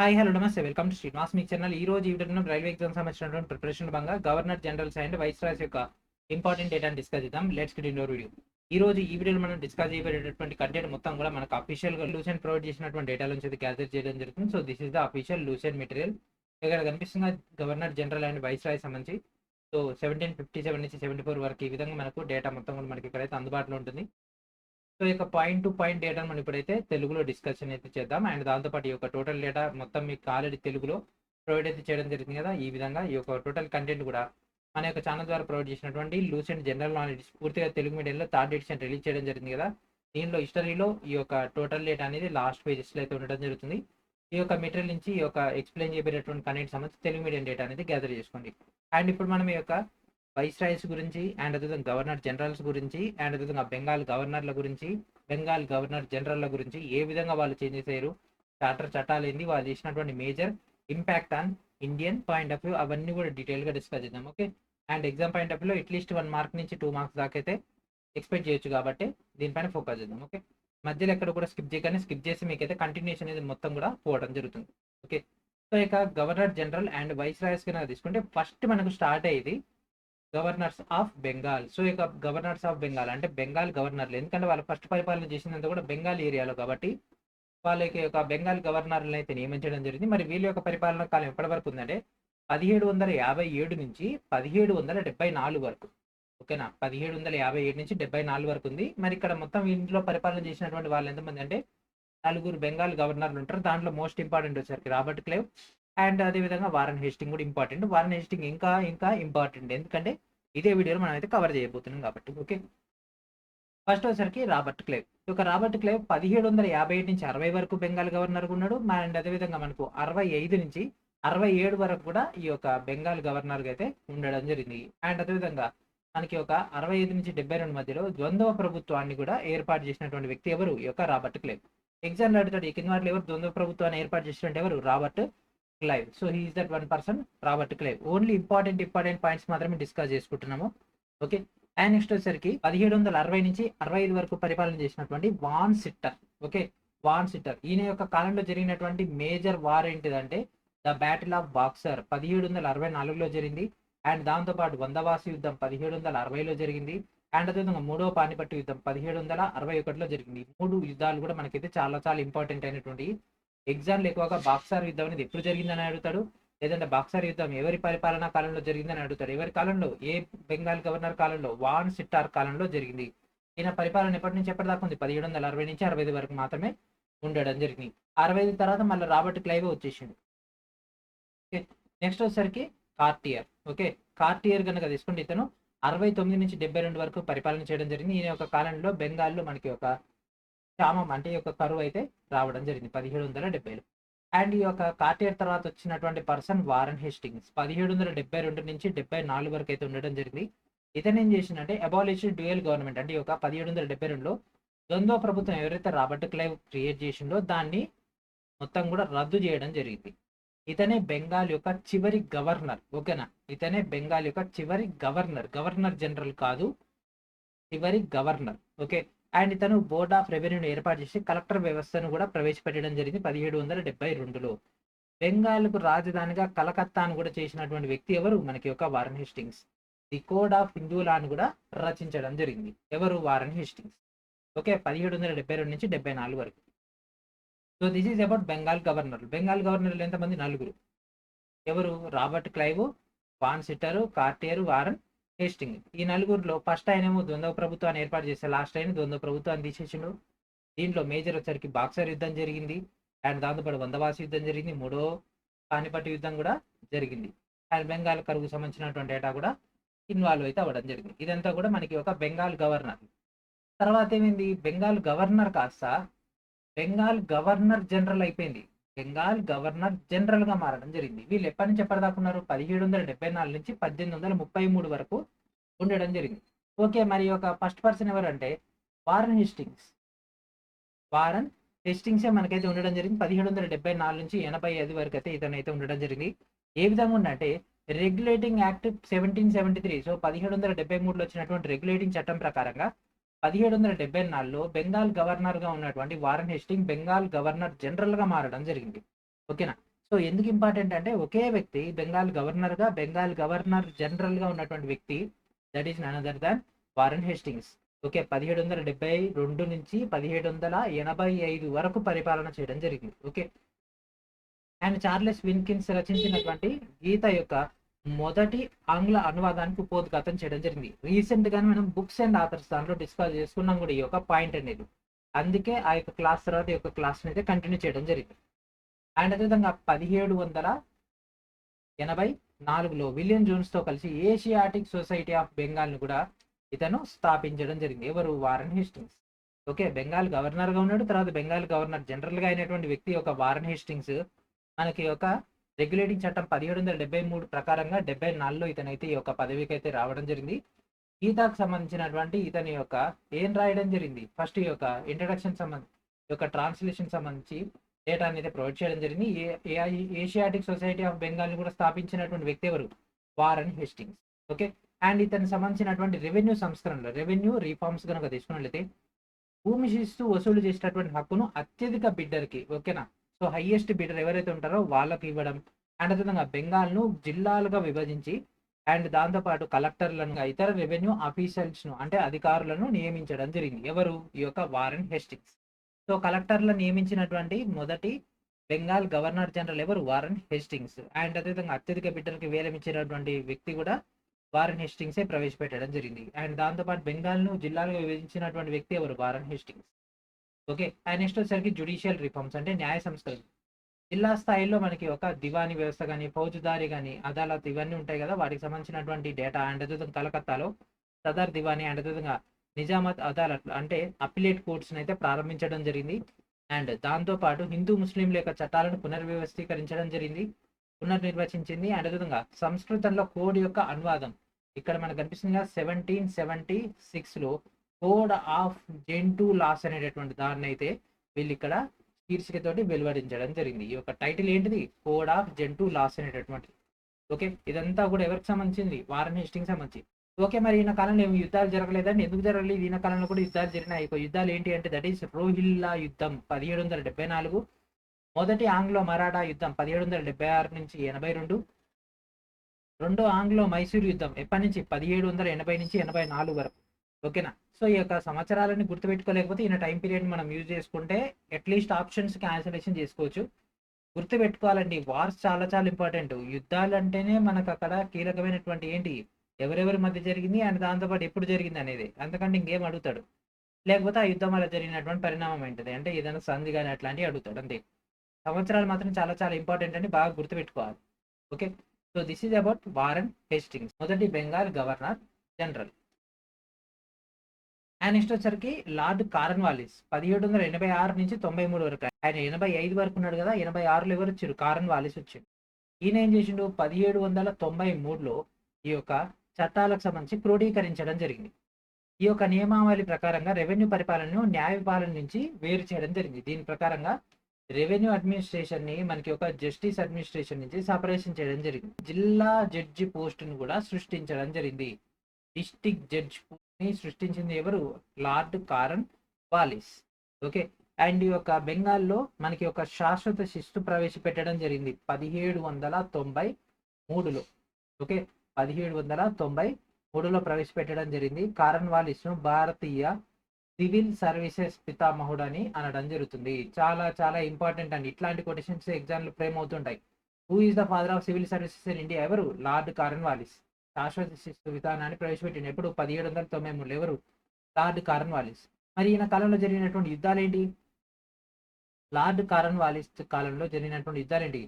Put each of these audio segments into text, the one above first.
Hi hello నమస్తే welcome to Srinivas me channel. ఈ రోజు ఈ వీడియోలో రైల్వే ఎగ్జామ్ సంబంధించినటువంటి ప్రిపరేషన్ భాగంగా గవర్నర్ జనరల్స్ అండ్ వైస్రాయ్స్ యొక్క ఇంపార్టెంట్ డేటాను డిస్కస్ చేద్దాం. Let's get into video. ఈ రోజు ఈ వీడియోలో మనం డిస్కస్ చేయబడేటటువంటి కంటెంట్ మొత్తం కూడా మనకు అఫీషియల్ గా లూసెంట్ ప్రొవైడ్ చేసినటువంటి డేటా నుంచి గ్యాదర్ చేయడం జరుగుతుంది. So this is the official Lucent material. ఇక్కడ కనిపిస్తున్న గవర్నర్ జనరల్ అండ్ వైస్రాయ్ సంబంధించి సో 1757 నుంచి 74 వరకు ఈ విధంగా మనకు డేటా మొత్తం కూడా మనకి ఇక్కడైతే అందుబాటులో ఉంటుంది. సో ఇక పాయింట్ టు పాయింట్ డేటా మనం ఇప్పుడైతే తెలుగులో డిస్కషన్ అయితే చేద్దాం. అండ్ దాంతోపాటు ఈ యొక్క టోటల్ డేటా మొత్తం మీకు ఆల్రెడీ తెలుగులో ప్రొవైడ్ అయితే చేయడం జరిగింది కదా. ఈ విధంగా ఈ యొక్క టోటల్ కంటెంట్ కూడా మన యొక్క ఛానల్ ద్వారా ప్రొవైడ్ చేసినటువంటి లూసెంట్ జనరల్ నాలెడ్జ్ పూర్తిగా తెలుగు మీడియంలో థర్డ్ ఎడిషన్ రిలీజ్ చేయడం జరిగింది కదా. దీనిలో హిస్టరీలో ఈ యొక్క టోటల్ డేటా అనేది లాస్ట్ పేజెస్లో అయితే ఉండడం జరుగుతుంది. ఈ యొక్క మెటీరియల్ నుంచి ఈ యొక్క ఎక్స్ప్లెయిన్ చేయబడేటువంటి కంటెంట్ సంబంధించి తెలుగు మీడియం డేటా అనేది గ్యాదర్ చేసుకోండి. అండ్ ఇప్పుడు మనం ఈ యొక్క వైస్రాయ్స్ గురించి అండ్ అదేవిధంగా గవర్నర్ జనరల్స్ గురించి అండ్ అదేవిధంగా బెంగాల్ గవర్నర్ల గురించి, బెంగాల్ గవర్నర్ జనరల్ల గురించి ఏ విధంగా వాళ్ళు చేంజ్ చేశారు, చట్టాలు ఏంది, వాళ్ళు చేసినటువంటి major impact on Indian point of view, అవన్నీ కూడా డీటెయిల్గా డిస్కస్ చేద్దాం. Okay. And exam point of వ్యూలో అట్లీస్ట్ 1 మార్క్ నుంచి 2 మార్క్స్ దాకా అయితే ఎక్స్పెక్ట్ చేయొచ్చు కాబట్టి దీనిపైన ఫోకస్ చేద్దాం. ఓకే. మధ్యలో ఎక్కడ కూడా స్కిప్ చేయగానే స్కిప్ చేసి మీకైతే కంటిన్యూషన్ అనేది మొత్తం కూడా పోవడం జరుగుతుంది. ఓకే. సో ఇక గవర్నర్ జనరల్ అండ్ వైస్రాయ్స్ కనుక తీసుకుంటే ఫస్ట్ మనకు స్టార్ట్ అయ్యేది గవర్నర్స్ ఆఫ్ బెంగాల్. సో ఇక గవర్నర్స్ ఆఫ్ బెంగాల్ అంటే బెంగాల్ గవర్నర్లు, ఎందుకంటే వాళ్ళు ఫస్ట్ పరిపాలన చేసినంత కూడా బెంగాల్ ఏరియాలో కాబట్టి వాళ్ళకి ఒక బెంగాల్ గవర్నర్లను అయితే నియమించడం జరిగింది. మరి వీళ్ళ యొక్క పరిపాలన కాలం ఎప్పటి వరకు ఉందంటే 1757 నుంచి 1774 వరకు. ఓకేనా, 1757 నుంచి 74 వరకు ఉంది. మరి ఇక్కడ మొత్తం ఇంట్లో పరిపాలన చేసినటువంటి వాళ్ళు ఎంతమంది అంటే 4 బెంగాల్ గవర్నర్లు ఉంటారు. దాంట్లో మోస్ట్ ఇంపార్టెంట్ వచ్చేసరికి రాబర్ట్ క్లైవ్ అండ్ అదేవిధంగా వారన్ హేస్టింగ్ కూడా ఇంపార్టెంట్. వారన్ హేస్టింగ్ ఇంకా ఇంపార్టెంట్, ఎందుకంటే ఇదే వీడియోలో మనం అయితే కవర్ చేయబోతున్నాం కాబట్టి. ఓకే. ఫస్ట్ వచ్చేసరికి రాబర్ట్ క్లైవ్. ఈ యొక్క రాబర్ట్ క్లైవ్ 1757 నుంచి 60 వరకు బెంగాల్ గవర్నర్గా ఉన్నాడు. అండ్ అదేవిధంగా మనకు 65 నుంచి 67 వరకు కూడా ఈ యొక్క బెంగాల్ గవర్నర్గా అయితే ఉండడం జరిగింది. అండ్ అదేవిధంగా మనకి ఒక 65 నుంచి 72 మధ్యలో ద్వంద్వ ప్రభుత్వాన్ని కూడా ఏర్పాటు చేసినటువంటి వ్యక్తి ఎవరు? ఈ యొక్క రాబర్ట్ క్లైవ్. ఎగ్జామ్ అడుగుతాడు ఈ కింద వాటిలో ఎవరు ద్వంద్వ ప్రభుత్వాన్ని ఏర్పాటు చేసినట్టు ఎవరు? Robert Clive. So he is that 1 person, Robert Clive. Only important points మాత్రమే డిస్కస్ చేసుకుంటున్నాము. ఓకే. అండ్ నెక్స్ట్ వచ్చేసరికి 1760 నుంచి 65 వరకు పరిపాలన చేసినటువంటి Vansittart. Okay, Vansittart. ఈయన యొక్క కాలంలో జరిగినటువంటి మేజర్ వార్ ఏంటిదంటే ద బ్యాటిల్ ఆఫ్ బాక్సర్ 1764లో జరిగింది. అండ్ దాంతోపాటు వందవాసి యుద్ధం 1760లో జరిగింది. అండ్ అదేవిధంగా మూడవ పానిపట్టు యుద్ధం 1761లో జరిగింది. 3 యుద్ధాలు కూడా మనకైతే చాలా చాలా ఇంపార్టెంట్ అయినటువంటి. ఎగ్జామ్లు ఎక్కువగా బాక్సర్ యుద్ధం అనేది ఎప్పుడు జరిగిందని అడుగుతాడు, లేదంటే బాక్సర్ యుద్ధం ఎవరి పరిపాలనా కాలంలో జరిగిందని అడుగుతాడు. ఎవరి కాలంలో? ఏ బెంగాల్ గవర్నర్ కాలంలో? వాన్ సిట్టార్ కాలంలో జరిగింది. ఈయన పరిపాలన ఎప్పటి నుంచి ఎప్పటిదాకా ఉంది? 1760 నుంచి 65 వరకు మాత్రమే ఉండడం జరిగింది. 65 తర్వాత మళ్ళీ రాబర్ట్ క్లైవ్ వచ్చేసిండు. ఓకే. నెక్స్ట్ వచ్చేసరికి కార్టియర్. ఓకే, కార్టియర్ కనుక తీసుకుంటే ఇతను 69 నుంచి 72 వరకు పరిపాలన చేయడం జరిగింది. ఈయన యొక్క కాలంలో బెంగాల్లో మనకి ఒక క్షామం అంటే ఈ యొక్క కరువు అయితే రావడం జరిగింది 1770లో. అండ్ ఈ యొక్క కార్టియర్ తర్వాత వచ్చినటువంటి పర్సన్ వారన్ హేస్టింగ్స్ 1772 నుంచి 74 వరకు అయితే ఉండడం జరిగింది. ఇతను ఏం చేసిందంటే అబాలిష్ డ్యూయల్ గవర్నమెంట్ అంటే ఈ యొక్క 1772లో ద్వంద్వ ప్రభుత్వం ఎవరైతే రాబర్ట్ క్లైవ్ క్రియేట్ చేసిండో దాన్ని మొత్తం కూడా రద్దు చేయడం జరిగింది. ఇతనే బెంగాల్ యొక్క చివరి గవర్నర్. ఓకేనా, ఇతనే బెంగాల్ యొక్క చివరి గవర్నర్, గవర్నర్ జనరల్ కాదు, చివరి గవర్నర్. ఓకే. అండ్ ఇతను బోర్డ్ ఆఫ్ రెవెన్యూని ఏర్పాటు చేసి కలెక్టర్ వ్యవస్థను కూడా ప్రవేశపెట్టడం జరిగింది 1772లో. బెంగాల్కు రాజధానిగా కలకత్తాను కూడా చేసినటువంటి వ్యక్తి ఎవరు? మనకి ఒక Warren Hastings. The code of Hindu లాను కూడా రచించడం జరిగింది. ఎవరు? Warren Hastings. ఓకే, 1772 నుంచి 74 వరకు. So this is about Bengal governor. Bengal గవర్నర్లు ఎంతమంది? 4. ఎవరు? Robert Clive, Vansittart, Cartier, Warren Hasting. ఈ 4గురిలో ఫస్ట్ ఆయనేమో ద్వంద్వ ప్రభుత్వాన్ని ఏర్పాటు చేస్తే లాస్ట్ అయిన ద్వంద్వ ప్రభుత్వాన్ని తీసేసిండు. దీంట్లో మేజర్ వచ్చరికి బాక్సర్ యుద్ధం జరిగింది. అండ్ దాంతోపాటు వందవాసి యుద్ధం జరిగింది. 3వ పానిపట్టు యుద్ధం కూడా జరిగింది. అండ్ బెంగాల్ కరువుకు సంబంధించినటువంటి డేటా కూడా ఇన్వాల్వ్ అయితే అవ్వడం జరిగింది. ఇదంతా కూడా మనకి ఒక బెంగాల్ గవర్నర్. తర్వాత ఏమైంది? బెంగాల్ గవర్నర్ కాస్త బెంగాల్ గవర్నర్ జనరల్ అయిపోయింది. బెంగాల్ గవర్నర్ జనరల్ గా మారడం జరిగింది. వీళ్ళు ఎప్పటి నుంచి ఎప్పటిదాకా ఉన్నారు? 1774 నుంచి 1833 వరకు ఉండడం జరిగింది. ఓకే, మరి ఒక ఫస్ట్ పర్సన్ ఎవరంటే వారన్ హేస్టింగ్స్. వారన్ హేస్టింగ్సే మనకైతే ఉండడం జరిగింది 1774 నుంచి 85 వరకు అయితే ఇతనైతే ఉండడం జరిగింది. ఏ విధంగా ఉందంటే రెగ్యులేటింగ్ యాక్ట్ 1773. సో 1773లో వచ్చినటువంటి రెగ్యులేటింగ్ చట్టం ప్రకారంగా 1774లో బెంగాల్ గవర్నర్ గా ఉన్నటువంటి Warren Hasting Bengal governor general గా మారడం జరిగింది. ఓకేనా. సో ఎందుకు ఇంపార్టెంట్ అంటే ఒకే వ్యక్తి బెంగాల్ గవర్నర్ జనరల్గా ఉన్నటువంటి వ్యక్తి that is none other than Warren Hastings. Okay, 1772 నుంచి 1785 వరకు పరిపాలన చేయడం జరిగింది. ఓకే, అండ్ చార్లెస్ విన్కిన్స్ రచించినటువంటి గీత యొక్క మొదటి ఆంగ్ల అనువాదానికి ఉపోద్ఘాతం చేయడం జరిగింది. రీసెంట్ గానే మనం బుక్స్ అండ్ ఆథర్స్ దాంట్లో డిస్కస్ చేసుకున్నాం కూడా ఈ యొక్క పాయింట్ అనేది. అందుకే ఆ యొక్క క్లాస్ తర్వాత ఈ యొక్క క్లాస్ అయితే కంటిన్యూ చేయడం జరిగింది. అండ్ అదేవిధంగా 1784లో విలియం జోన్స్ తో కలిసి ఏషియాటిక్ సొసైటీ ఆఫ్ బెంగాల్ ను కూడా ఇతను స్థాపించడం జరిగింది. ఎవరు? Warren Hastings. Okay, Bengal governor గా ఉన్నాడు. తర్వాత బెంగాల్ గవర్నర్ జనరల్ గా అయినటువంటి వ్యక్తి ఒక వారన్ హేస్టింగ్స్ మనకి ఒక రెగ్యులేటింగ్ చట్టం 1773 ప్రకారంగా 74లో ఇతనైతే ఈ యొక్క పదవికి అయితే రావడం జరిగింది. గీతాకు సంబంధించినటువంటి ఇతని యొక్క ఏం రాయడం జరిగింది, ఫస్ట్ ఈ యొక్క ఇంట్రడక్షన్ యొక్క ట్రాన్స్లేషన్ సంబంధించి డేటా అనేది ప్రొవైడ్ చేయడం జరిగింది. ఏషియాటిక్ సొసైటీ ఆఫ్ బెంగాల్ ని కూడా స్థాపించినటువంటి వ్యక్తి ఎవరు? Warren Hastings. ఓకే, అండ్ ఇతనికి సంబంధించినటువంటి రెవెన్యూ సంస్కరణలు, రెవెన్యూ రిఫార్మ్స్ కనుక తీసుకున్నట్లయితే భూమి శిస్తు వసూలు చేసేటటువంటి హక్కును అత్యధిక బిడ్డర్కి, ఓకేనా, సో హైయెస్ట్ బిడ్డర్ ఎవరైతే ఉంటారో వాళ్ళకి ఇవ్వడం. అండ్ అదేవిధంగా బెంగాల్ను జిల్లాలుగా విభజించి అండ్ దాంతోపాటు కలెక్టర్లను ఇతర రెవెన్యూ ఆఫీసర్స్ను అంటే అధికారులను నియమించడం జరిగింది. ఎవరు? ఈ యొక్క వారన్ హేస్టింగ్స్. సో కలెక్టర్లను నియమించినటువంటి మొదటి బెంగాల్ గవర్నర్ జనరల్ ఎవరు? Warren Hastings. అండ్ అదేవిధంగా అత్యధిక బిడ్డర్కి వేలమిచ్చినటువంటి వ్యక్తి కూడా వారన్ హేస్టింగ్సే ప్రవేశపెట్టడం జరిగింది. అండ్ దాంతోపాటు బెంగాల్ను జిల్లాలుగా విభజించినటువంటి వ్యక్తి ఎవరు? Warren Hastings. Okay, and next వచ్చేసరికి జ్యుడిషియల్ రిఫార్మ్స్ అంటే న్యాయ సంస్కరణ. జిల్లా స్థాయిలో మనకి ఒక దివానీ వ్యవస్థ కానీ, ఫౌజదారీ కానీ, అదాలత్ ఇవన్నీ ఉంటాయి కదా, వాటికి సంబంధించినటువంటి డేటా. అండ్ అదేవిధంగా కలకత్తాలో సదర్ దివానీ అండ్ అదేవిధంగా నిజామత్ అదాలత్ అంటే అపిలేట్ కోర్ట్స్ని అయితే ప్రారంభించడం జరిగింది. అండ్ దాంతోపాటు హిందూ ముస్లింల యొక్క చట్టాలను పునర్వ్యవస్థీకరించడం జరిగింది, పునర్నిర్వచించింది. అండ్ అదేవిధంగా సంస్కృతంలో కోడ్ యొక్క అనువాదం ఇక్కడ మనకు కనిపిస్తుంది 1776లో కోడ్ ఆఫ్ జెంటు లాస్ అనేటటువంటి దాన్ని అయితే వీళ్ళు ఇక్కడ శీర్షికతోటి వెలువరించడం జరిగింది. ఈ యొక్క టైటిల్ ఏంటిది? కోడ్ ఆఫ్ జెంటు లాస్ అనేటటువంటిది. ఓకే, ఇదంతా కూడా ఎవరికి సంబంధించింది? వారన్ హేస్టింగ్స్ సంబంధించి. ఓకే, మరి ఈయన కాలంలో ఏమి యుద్ధాలు జరగలేదండి? ఎందుకు జరగలేదు? ఈయన కాలంలో కూడా యుద్ధాలు జరిగినాయి. యుద్ధాలు ఏంటి అంటే దట్ ఈస్ రోహిల్లా యుద్ధం 1774, మొదటి ఆంగ్లో మరాఠా యుద్ధం 1776 నుంచి 82, రెండో ఆంగ్లో మైసూర్ యుద్ధం ఎప్పటి నుంచి? 1780 నుంచి 84 వరకు. ఓకేనా, సో ఈ యొక్క సంవత్సరాలని గుర్తుపెట్టుకోలేకపోతే ఈయన టైం పీరియడ్ మనం యూజ్ చేసుకుంటే అట్లీస్ట్ ఆప్షన్స్ క్యాన్సిలేషన్ చేసుకోవచ్చు. గుర్తుపెట్టుకోవాలండి, వార్స్ చాలా చాలా ఇంపార్టెంట్. యుద్ధాలు అంటేనే మనకు అక్కడ కీలకమైనటువంటి ఏంటి, ఎవరెవరి మధ్య జరిగింది అండ్ దాంతోపాటు ఎప్పుడు జరిగింది అనేది. అంతకంటే ఇంకేం అడుగుతాడు? లేకపోతే ఆ యుద్ధం వల్ల జరిగినటువంటి పరిణామం ఏంటిది అంటే ఏదైనా సంధి కానీ అట్లాంటివి అడుగుతాడు అంతే. సంవత్సరాలు మాత్రం చాలా చాలా ఇంపార్టెంట్ అని బాగా గుర్తుపెట్టుకోవాలి. Okay, so this is about Warren Hastings, మొదటి Bengal governor general. And next వచ్చరికి లార్డ్ కార్న్వాలిస్ 1786 నుంచి 93 వరకు. ఆయన 85 వరకు ఉన్నాడు కదా, 86లో ఎవరు వచ్చారు? కార్న్వాలిస్ వచ్చాడు. ఈయన ఏం చేసిండు? 1793లో ఈ యొక్క చట్టాలకు సంబంధించి క్రోడీకరించడం జరిగింది. ఈ యొక్క నియమావళి ప్రకారంగా రెవెన్యూ పరిపాలనను న్యాయపాలన నుంచి వేరు చేయడం జరిగింది. దీని ప్రకారంగా రెవెన్యూ అడ్మినిస్ట్రేషన్ ని మనకి ఒక జస్టిస్ అడ్మినిస్ట్రేషన్ నుంచి సపరేషన్ చేయడం జరిగింది. జిల్లా జడ్జి పోస్టును కూడా సృష్టించడం జరిగింది. డిస్ట్రిక్ట్ జడ్జ్ ని సృష్టించింది ఎవరు? Lord Cornwallis. Okay, and ఈ యొక్క బెంగాల్లో మనకి ఒక శాశ్వత శిస్తు ప్రవేశపెట్టడం జరిగింది 1793లో. ఓకే, 1793లో ప్రవేశపెట్టడం జరిగింది. కారన్ వాలిస్ ను భారతీయ సివిల్ సర్వీసెస్ పితామహుడు అని అనడం జరుగుతుంది. చాలా చాలా ఇంపార్టెంట్ అండి, ఇట్లాంటి కొటేషన్స్ ఎగ్జామ్లు ఫ్రేమ్ అవుతుంటాయి. Who is the father of civil services in India? ఎవరు? Lord Cornwallis. శాశ్వత శిస్తు విధానాన్ని ప్రవేశపెట్టింది ఎప్పుడు? 1793లో. ఎవరు? Lord Cornwallis. మరి ఈయన కాలంలో జరిగినటువంటి యుద్ధాలు ఏంటి? లార్డ్ కారన్ వాలిస్ కాలంలో జరిగినటువంటి యుద్ధాలు ఏంటి?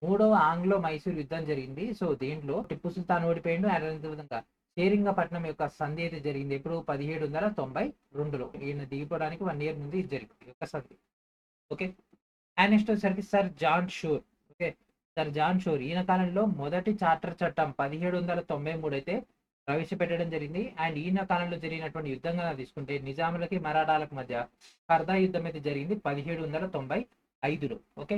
మూడవ ఆంగ్లో మైసూర్ యుద్ధం జరిగింది. సో దీంట్లో టిప్పు సుల్తాన్ ఓడిపోయిండు. అదేవిధంగా శ్రీరంగపట్నం యొక్క సంధి అయితే జరిగింది ఎప్పుడు? 1792లో. ఈయన దిగిపోవడానికి 1 year ముందు ఇది జరిగింది యొక్క సంధి. ఓకే, అండ్ నెక్స్ట్ వచ్చేసరికి sir John Shore. Okay, sir John Shore ఈయన కాలంలో మొదటి చార్టర్ చట్టం 1793 అయితే ప్రవేశపెట్టడం జరిగింది. అండ్ ఈయన కాలంలో జరిగినటువంటి యుద్ధంగా తీసుకుంటే నిజాములకి మరాఠాలకు మధ్య కర్దా యుద్ధం అయితే జరిగింది 1795లో. ఓకే,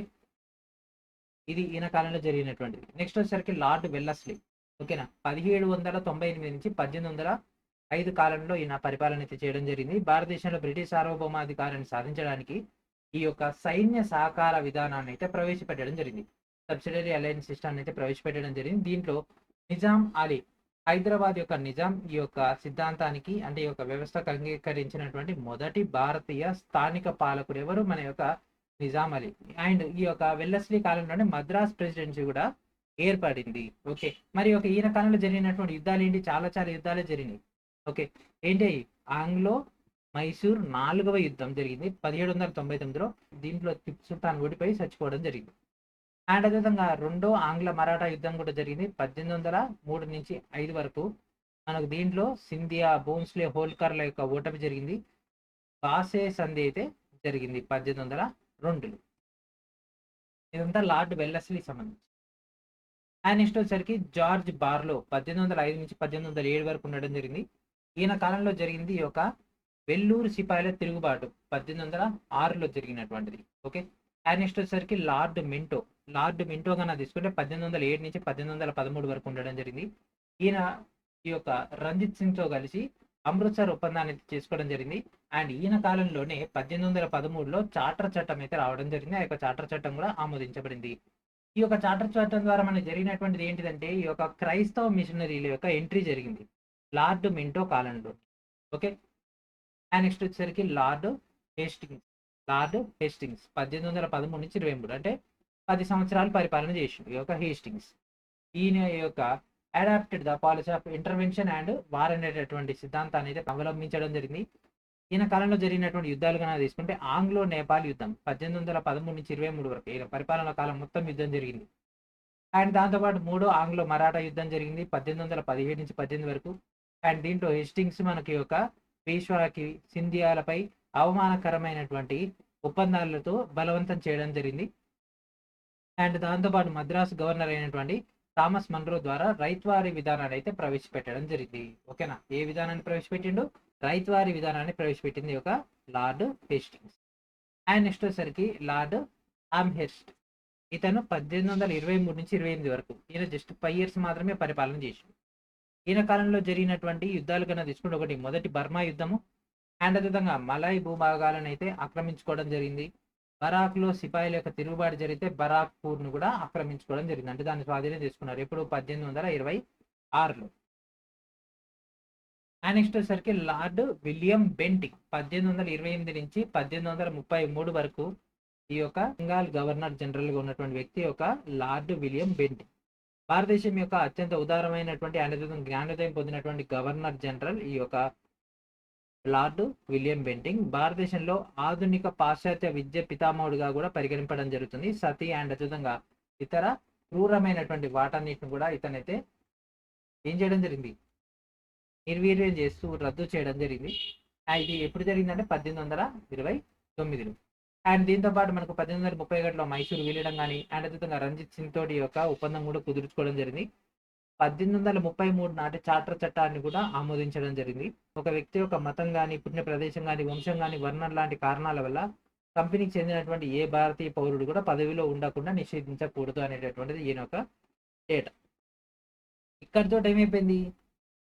ఇది ఈయన కాలంలో జరిగినటువంటిది. నెక్స్ట్ వచ్చేసరికి లార్డ్ వెల్లస్లీ. ఓకేనా, 1798 నుంచి 1805 కాలంలో ఈయన పరిపాలన అయితే చేయడం జరిగింది. భారతదేశంలో బ్రిటిష్ సార్వభౌమాధికారాన్ని సాధించడానికి ఈ యొక్క సైన్య సహకార విధానాన్ని అయితే ప్రవేశపెట్టడం జరిగింది. సబ్సిడరీ అలయన్స్ సిస్టమ్ అయితే ప్రవేశపెట్టడం జరిగింది. దీంట్లో నిజాం అలీ హైదరాబాద్ యొక్క నిజాం ఈ యొక్క సిద్ధాంతానికి అంటే ఈ యొక్క వ్యవస్థకు అంగీకరించినటువంటి మొదటి భారతీయ స్థానిక పాలకుడు ఎవరు? మన యొక్క నిజాం అలీ. అండ్ ఈ యొక్క వెల్లస్లీ కాలంలోనే మద్రాస్ ప్రెసిడెన్సీ కూడా ఏర్పడింది. ఓకే, మరి ఒక ఈయన కాలంలో జరిగినటువంటి యుద్ధాలు ఏంటి? చాలా చాలా యుద్ధాలే జరిగినాయి. ఓకే, ఏంటి? ఆంగ్లో మైసూర్ 4వ యుద్ధం జరిగింది 1799లో. దీంట్లో టిప్పు సుల్తాన్ ఓడిపోయి చచ్చిపోవడం జరిగింది. అండ్ అదేవిధంగా రెండో ఆంగ్ల మరాఠా యుద్ధం కూడా జరిగింది 1803 నుంచి 5 వరకు. మనకు దీంట్లో సింధియా, భోన్స్లే, హోల్కర్ల యొక్క ఓటమి జరిగింది. బాసే సంధి అయితే జరిగింది 1802లో. ఇదంతా లార్డ్ వెల్లస్లీ సంబంధించి. అండ్ నెక్స్ట్ వచ్చేసరికి జార్జ్ బార్లో 1805 నుంచి 1807 వరకు ఉండడం జరిగింది. ఈయన కాలంలో జరిగింది ఈ యొక్క వెల్లూరు సిపాయిల తిరుగుబాటు 1806లో జరిగినటువంటిది. ఓకే, అండ్ నెక్స్ట్ వచ్చేసరికి లార్డ్ మింటో కన్నా తీసుకుంటే 1807 నుంచి 1813 వరకు ఉండడం జరిగింది. ఈయన ఈ యొక్క రంజిత్ సింగ్ తో కలిసి అమృత్సర్ ఒప్పందాన్ని చేసుకోవడం జరిగింది. అండ్ ఈయన కాలంలోనే 1813లో చార్టర్ చట్టం అయితే రావడం జరిగింది. ఆ యొక్క చార్టర్ చట్టం కూడా ఆమోదించబడింది. ఈ యొక్క చార్టర్ చట్టం ద్వారా మనకి జరిగినటువంటిది ఏంటిదంటే ఈ యొక్క క్రైస్తవ మిషనరీల యొక్క ఎంట్రీ జరిగింది లార్డ్ మింటో కాలంలో. ఓకే, అండ్ నెక్స్ట్ వచ్చేసరికి లార్డ్ హేస్టింగ్స్ 1813 నుంచి 23 అంటే 10 సంవత్సరాలు పరిపాలన చేసిండు ఈ యొక్క హేస్టింగ్స్. ఈయన యొక్క adopted the policy of intervention and war అనేటటువంటి సిద్ధాంతాన్ని అయితే అవలంబించడం జరిగింది. ఈయన కాలంలో జరిగినటువంటి యుద్ధాలు కన్నా తీసుకుంటే ఆంగ్లో నేపాల్ యుద్ధం 1813 నుంచి 23 వరకు ఈయన పరిపాలన కాలం మొత్తం యుద్ధం జరిగింది. అండ్ దాంతోపాటు మూడో ఆంగ్లో మరాఠా యుద్ధం జరిగింది 1817 నుంచి 18 వరకు. అండ్ దీంట్లో హేస్టింగ్స్ మనకి యొక్క పేష్వాకి సింధియాలపై అవమానకరమైనటువంటి ఒప్పందాలతో బలవంతం చేయడం జరిగింది. అండ్ దాంతోపాటు మద్రాసు గవర్నర్ అయినటువంటి థామస్ మన్రో ద్వారా రైత్వారీ విధానాన్ని అయితే ప్రవేశపెట్టడం జరిగింది. ఓకేనా, ఏ విధానాన్ని ప్రవేశపెట్టిండు? రైత్వారీ విధానాన్ని ప్రవేశపెట్టింది ఒక లార్డ్ హేస్టింగ్స్. అండ్ నెక్స్ట్ వచ్చేసరికి లార్డ్ ఆమ్హెర్స్ట్. ఇతను 1823 నుంచి 28 వరకు. ఈయన జస్ట్ 5 years మాత్రమే పరిపాలన చేసిండు. ఈయన కాలంలో జరిగినటువంటి యుద్ధాలు కన్నా తీసుకుంటే ఒకటి మొదటి బర్మా యుద్ధము. అండ్ అదేవిధంగా మలాయ్ భూభాగాలను అయితే ఆక్రమించుకోవడం జరిగింది. బరాక్లో సిపాయిల యొక్క తిరుగుబాటు జరిగితే బరాక్పూర్ను కూడా ఆక్రమించుకోవడం జరిగింది. అంటే దాన్ని స్వాధీనం చేసుకున్నారు ఎప్పుడు? 1826లో. అండ్ నెక్స్ట్ వచ్చేసరికి లార్డ్ విలియం బెంటింగ్ 1828 నుంచి 1833 వరకు. ఈ యొక్క బెంగాల్ గవర్నర్ జనరల్ గా ఉన్నటువంటి వ్యక్తి యొక్క లార్డ్ విలియం బెంటింగ్. భారతదేశం యొక్క అత్యంత ఉదారమైనటువంటి అత్యంత జ్ఞానోదయం పొందినటువంటి గవర్నర్ జనరల్ ఈ యొక్క లార్డ్ విలియం బెంటింగ్. భారతదేశంలో ఆధునిక పాశ్చాత్య విద్య పితామహుడిగా కూడా పరిగణింపడం జరుగుతుంది. సతీ అండ్ అదేవిధంగా ఇతర క్రూరమైనటువంటి వాటన్నిటిని కూడా ఇతనైతే ఏం చేయడం జరిగింది? నిర్వీర్యం చేస్తూ రద్దు చేయడం జరిగింది. ఇది ఎప్పుడు జరిగిందంటే 1829లో. అండ్ దీంతో పాటు మనకు 1831లో మైసూరు వీలడం కానీ అండ్ అదేవిధంగా రంజిత్ సింగ్ తోటి యొక్క ఒప్పందం కూడా కుదుర్చుకోవడం జరిగింది. 1833 నాటి చార్టర్ చట్టాన్ని కూడా ఆమోదించడం జరిగింది. ఒక వ్యక్తి యొక్క మతం కానీ, పుట్టిన ప్రదేశం కానీ, వంశం కానీ, వర్ణం లాంటి కారణాల వల్ల కంపెనీకి చెందినటువంటి ఏ భారతీయ పౌరుడు కూడా పదవిలో ఉండకుండా నిషేధించకూడదు అనేటటువంటిది ఈయన యొక్క డేటా. ఇక్కడితో ఏమైపోయింది?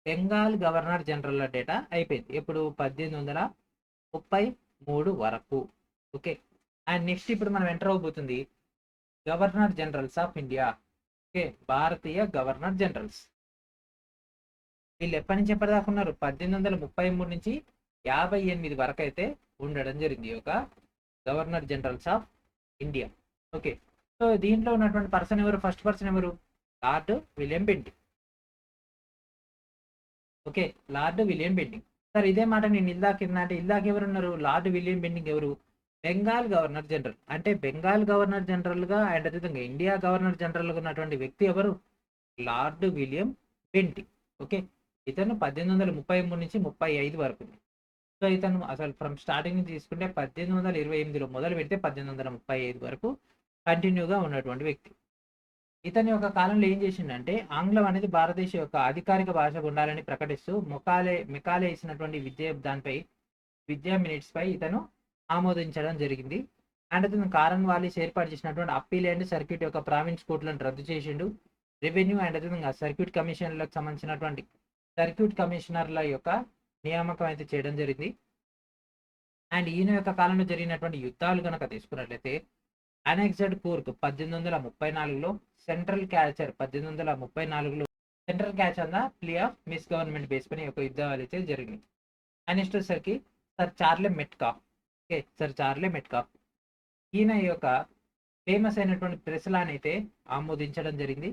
బెంగాల్ గవర్నర్ జనరల్ డేటా అయిపోయింది. ఎప్పుడు? 1833 వరకు. ఓకే, అండ్ నెక్స్ట్ ఇప్పుడు మనం ఎంటర్ అవబోతుంది governor generals of India. Okay, భారతీయ గవర్నర్ జనరల్స్. వీళ్ళు ఎప్పటి నుంచి ఎప్పటిదాకా ఉన్నారు? 1833 నుంచి 58 వరకు అయితే ఉండడం జరిగింది ఒక governor generals of India. Okay, so దీంట్లో ఉన్నటువంటి పర్సన్ ఎవరు? ఫస్ట్ పర్సన్ ఎవరు? Lord William Bentinck. Okay, Lord William Bentinck. Sir ఇదే మాట నేను ఇందాక ఎవరు ఉన్నారు? లార్డ్ విలియం బెంటింగ్ ఎవరు? Bengal governor general. అంటే బెంగాల్ గవర్నర్ జనరల్ గా అండ్ అదేవిధంగా ఇండియా గవర్నర్ జనరల్ గా ఉన్నటువంటి వ్యక్తి ఎవరు? Lord William Bentinck. ఓకే, ఇతను 1833 నుంచి 35 వరకు. సో ఇతను అసలు ఫ్రమ్ స్టార్టింగ్ నుంచి తీసుకుంటే 1828లో మొదలు పెడితే 1835 వరకు కంటిన్యూగా ఉన్నటువంటి వ్యక్తి. ఇతని యొక్క కాలంలో ఏం చేసిండంటే ఆంగ్లం అనేది భారతదేశం యొక్క అధికారిక భాషగా ఉండాలని ప్రకటిస్తూ మెకాలే ఇచ్చినటువంటి విద్యా మినిట్స్ పై ఇతను ఆమోదించడం జరిగింది. అండ్ అతను కారన్ వాలీస్ ఏర్పాటు చేసినటువంటి అప్పీల్ అండ్ సర్క్యూట్ యొక్క ప్రావిన్స్ కోర్టులను రద్దు చేసిండు. రెవెన్యూ అండ్ అదేవిధంగా సర్క్యూట్ కమిషనర్లకు సంబంధించినటువంటి సర్క్యూట్ కమిషనర్ల యొక్క నియామకం అయితే చేయడం జరిగింది. అండ్ ఈయన యొక్క కాలంలో జరిగినటువంటి యుద్ధాలు కనుక తీసుకున్నట్లయితే అనెక్సెడ్ కూర్గ్ 1834లో, సెంట్రల్ క్యాచర్ 1834లో, సెంట్రల్ క్యాచ్ అన్న plea of misgovernment base పైన ఒక యుద్ధాలు అయితే జరిగింది. అండ్ నెక్స్ట్ వచ్చేసరికి sir Charles Metcalfe. Okay, sir Charles Metcalfe ఈయన ఈ యొక్క ఫేమస్ అయినటువంటి ప్రెస్ లాని అయితే ఆమోదించడం జరిగింది.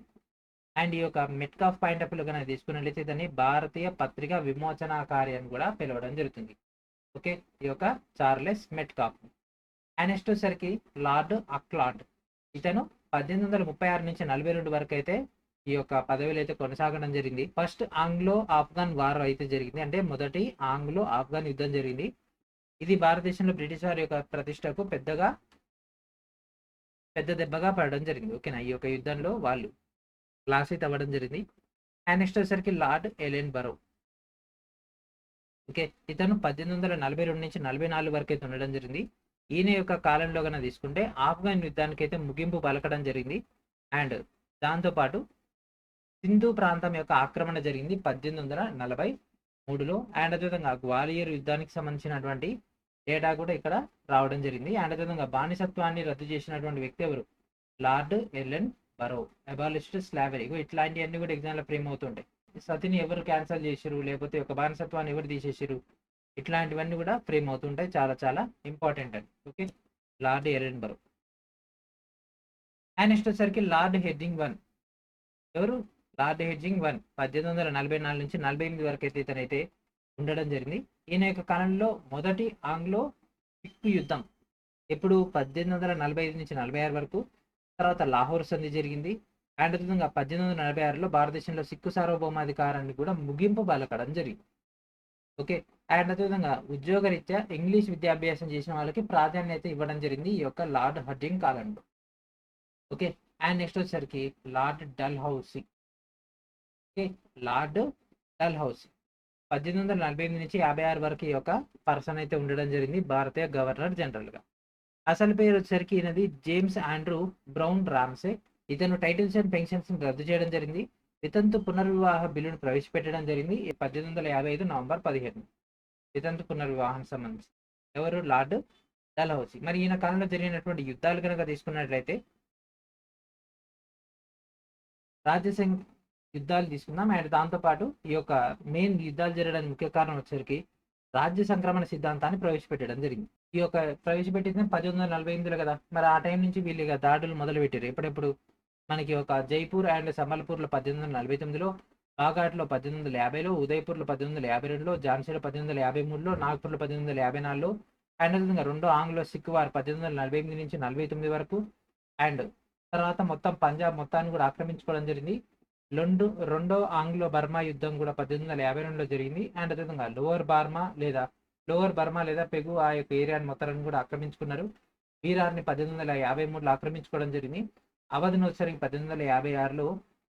అండ్ ఈ యొక్క మెట్కాఫ్ పాయింట్ ఆఫ్ వ్యూ కనుక తీసుకున్నట్లయితే దాన్ని భారతీయ పత్రికా విమోచనకారి అని కూడా పిలవడం జరుగుతుంది. ఓకే, ఈ యొక్క చార్లెస్ మెట్కాఫ్. అండ్ నెక్స్ట్ వచ్చేసరికి లార్డ్ అక్లాండ్. ఇతను 1836 నుంచి 42 వరకు అయితే ఈ యొక్క పదవిలో అయితే కొనసాగడం జరిగింది. ఫస్ట్ ఆంగ్లో ఆఫ్ఘన్ వార్ అయితే జరిగింది, అంటే మొదటి ఆంగ్లో ఆఫ్ఘన్ యుద్ధం జరిగింది. ఇది భారతదేశంలో బ్రిటిష్ వారి యొక్క ప్రతిష్టకు పెద్ద దెబ్బగా పడడం జరిగింది. ఓకేనా, ఈ యొక్క యుద్ధంలో వాళ్ళు లాస్ అయితే అవ్వడం జరిగింది. అండ్ నెక్స్ట్ వచ్చేసరికి లార్డ్ ఎలెన్ బరో. ఓకే, ఇతను 1842 నుంచి 44 వరకు అయితే ఉండడం జరిగింది. ఈయన యొక్క కాలంలో కన్నా తీసుకుంటే ఆఫ్ఘన్ యుద్ధానికి అయితే ముగింపు పలకడం జరిగింది. అండ్ దాంతోపాటు సింధు ప్రాంతం యొక్క ఆక్రమణ జరిగింది 1843లో. అండ్ అదేవిధంగా గ్వాలియర్ యుద్ధానికి సంబంధించినటువంటి డేటా కూడా ఇక్కడ రావడం జరిగింది. అండ్ అదేవిధంగా బానిసత్వాన్ని రద్దు చేసినటువంటి వ్యక్తి ఎవరు? Lord Ellenborough. Abolished slavery. ఇట్లాంటివన్నీ కూడా ఎగ్జామ్లో ఫ్రేమ్ అవుతుంటాయి. సతిని ఎవరు క్యాన్సిల్ చేసిరు, లేకపోతే ఒక బానిసత్వాన్ని ఎవరు తీసేసారు, ఇట్లాంటివన్నీ కూడా ఫ్రేమ్ అవుతుంటాయి. చాలా చాలా ఇంపార్టెంట్ అని. Okay, Lord Ellenborough. And next వచ్చేసరికి లార్డ్ హెడ్జింగ్ వన్. ఎవరు? లార్డ్ హెడ్జింగ్ వన్ 1844 నుంచి 48 వరకు అయితే ఇతనైతే ఉండడం జరిగింది. ఈయన యొక్క కాలంలో మొదటి ఆంగ్లో సిక్కు యుద్ధం ఎప్పుడు 1845 నుంచి 46 వరకు, తర్వాత లాహోర్ సంధి జరిగింది. అండ్ అదేవిధంగా 1846లో భారతదేశంలో సిక్కు సార్వభౌమాధికారాన్ని కూడా ముగింపు పలకడం జరిగింది. ఓకే, అండ్ అదేవిధంగా ఉద్యోగరీత్యా ఇంగ్లీష్ విద్యాభ్యాసం చేసిన వాళ్ళకి ప్రాధాన్యత ఇవ్వడం జరిగింది ఈ యొక్క లార్డ్ హడ్జింగ్ కాలంలో. ఓకే, అండ్ నెక్స్ట్ వచ్చేసరికి lord dull housie. Okay, lord dull housie 1848 నుంచి 56 వరకు ఈ యొక్క పర్సన్ అయితే ఉండడం జరిగింది భారతీయ గవర్నర్ జనరల్గా. అసలు పేరు వచ్చేసరికి ఈయనది జేమ్స్ ఆండ్రూ బ్రౌన్ రామ్సే. ఇతను టైటిల్స్ అండ్ పెన్షన్స్ రద్దు చేయడం జరిగింది. వితంతు పునర్వివాహ బిల్లును ప్రవేశపెట్టడం జరిగింది 1855 నవంబర్ 15. వితంతు పునర్వివాహానికి సంబంధించి ఎవరు? లార్డ్ డల్హౌసీ. మరి ఈయన కాలంలో జరిగినటువంటి యుద్ధాలు కనుక తీసుకున్నట్లయితే రాజ్యసంఘ యుద్ధాలు తీసుకుందాం. అండ్ దాంతోపాటు ఈ యొక్క మెయిన్ యుద్ధాలు జరగడానికి ముఖ్య కారణం వచ్చేసరికి రాజ్య సంక్రమణ సిద్ధాంతాన్ని ప్రవేశపెట్టడం జరిగింది. ఈ యొక్క ప్రవేశపెట్టింది 1848లో కదా. మరి ఆ టైం నుంచి వీళ్ళు ఇక దాడులు మొదలు పెట్టారు. ఎప్పుడెప్పుడు మనకి ఒక జైపూర్ అండ్ సంబల్పూర్లో 1849లో, బాగాట్లో 1850లో, ఉదయ్పూర్లో 1852లో, ఝాన్సీలో 1853లో, నాగ్పూర్లో 1854లో, అండ్ అదేవిధంగా రెండో ఆంగ్లో సిక్ వార్ 1848 నుంచి 49 వరకు. అండ్ తర్వాత మొత్తం పంజాబ్ మొత్తాన్ని కూడా ఆక్రమించుకోవడం జరిగింది. రెండో ఆంగ్లో బర్మా యుద్ధం కూడా 1852లో జరిగింది. అండ్ అదేవిధంగా లోవర్ బర్మా లేదా పెగు ఆ యొక్క ఏరియాని మొత్తాన్ని కూడా ఆక్రమించుకున్నారు. బీరార్ని 1853లో ఆక్రమించుకోవడం జరిగింది. అవధిని వచ్చేసరికి 1856లో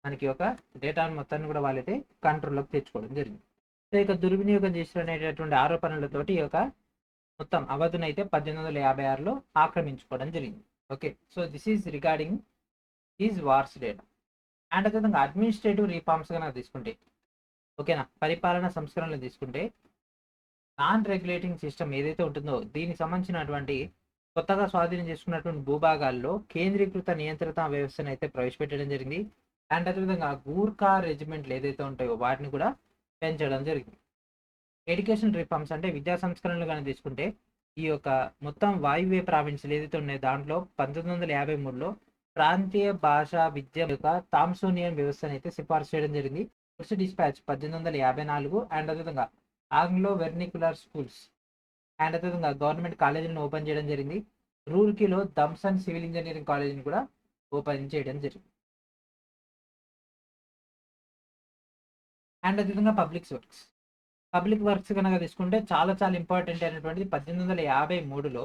మనకి ఒక డేటాను మొత్తాన్ని కూడా వాళ్ళైతే కంట్రోల్లోకి తెచ్చుకోవడం జరిగింది. సో ఇక దుర్వినియోగం చేసినటువంటి ఆరోపణలతోటి ఈ యొక్క మొత్తం అవధిని అయితే 1856లో ఆక్రమించుకోవడం జరిగింది. Okay, so this is regarding is wars data. And అదేవిధంగా అడ్మినిస్ట్రేటివ్ రిఫార్మ్స్ కనుక తీసుకుంటే, ఓకేనా, పరిపాలన సంస్కరణలు తీసుకుంటే నాన్ రెగ్యులేటింగ్ సిస్టమ్ ఏదైతే ఉంటుందో దీనికి సంబంధించినటువంటి కొత్తగా స్వాధీనం చేసుకున్నటువంటి భూభాగాల్లో కేంద్రీకృత నియంత్రిత వ్యవస్థను అయితే ప్రవేశపెట్టడం జరిగింది. అండ్ అదేవిధంగా గూర్ఖా రెజిమెంట్లు ఏదైతే ఉంటాయో వాటిని కూడా పెంచడం జరిగింది. ఎడ్యుకేషన్ రిఫార్మ్స్ అంటే విద్యా సంస్కరణలు కానీ తీసుకుంటే ఈ యొక్క మొత్తం వాయువ్య ప్రావిన్స్లు ఏదైతే ఉన్నాయో దాంట్లో 1953లో ప్రాంతీయ భాషా విద్య యొక్క థామ్సోనియన్ వ్యవస్థను అయితే సిఫార్సు చేయడం జరిగింది. First dispatch 1854. అండ్ అదేవిధంగా ఆంగ్లో వెర్నికులర్ స్కూల్స్ అండ్ అదేవిధంగా గవర్నమెంట్ కాలేజీలను ఓపెన్ చేయడం జరిగింది. రూర్కీలో థామ్సన్ సివిల్ ఇంజనీరింగ్ కాలేజీని కూడా ఓపెన్ చేయడం జరిగింది. అండ్ అదేవిధంగా పబ్లిక్ వర్క్స్ కనుక తీసుకుంటే చాలా చాలా ఇంపార్టెంట్ అయినటువంటిది 1853లో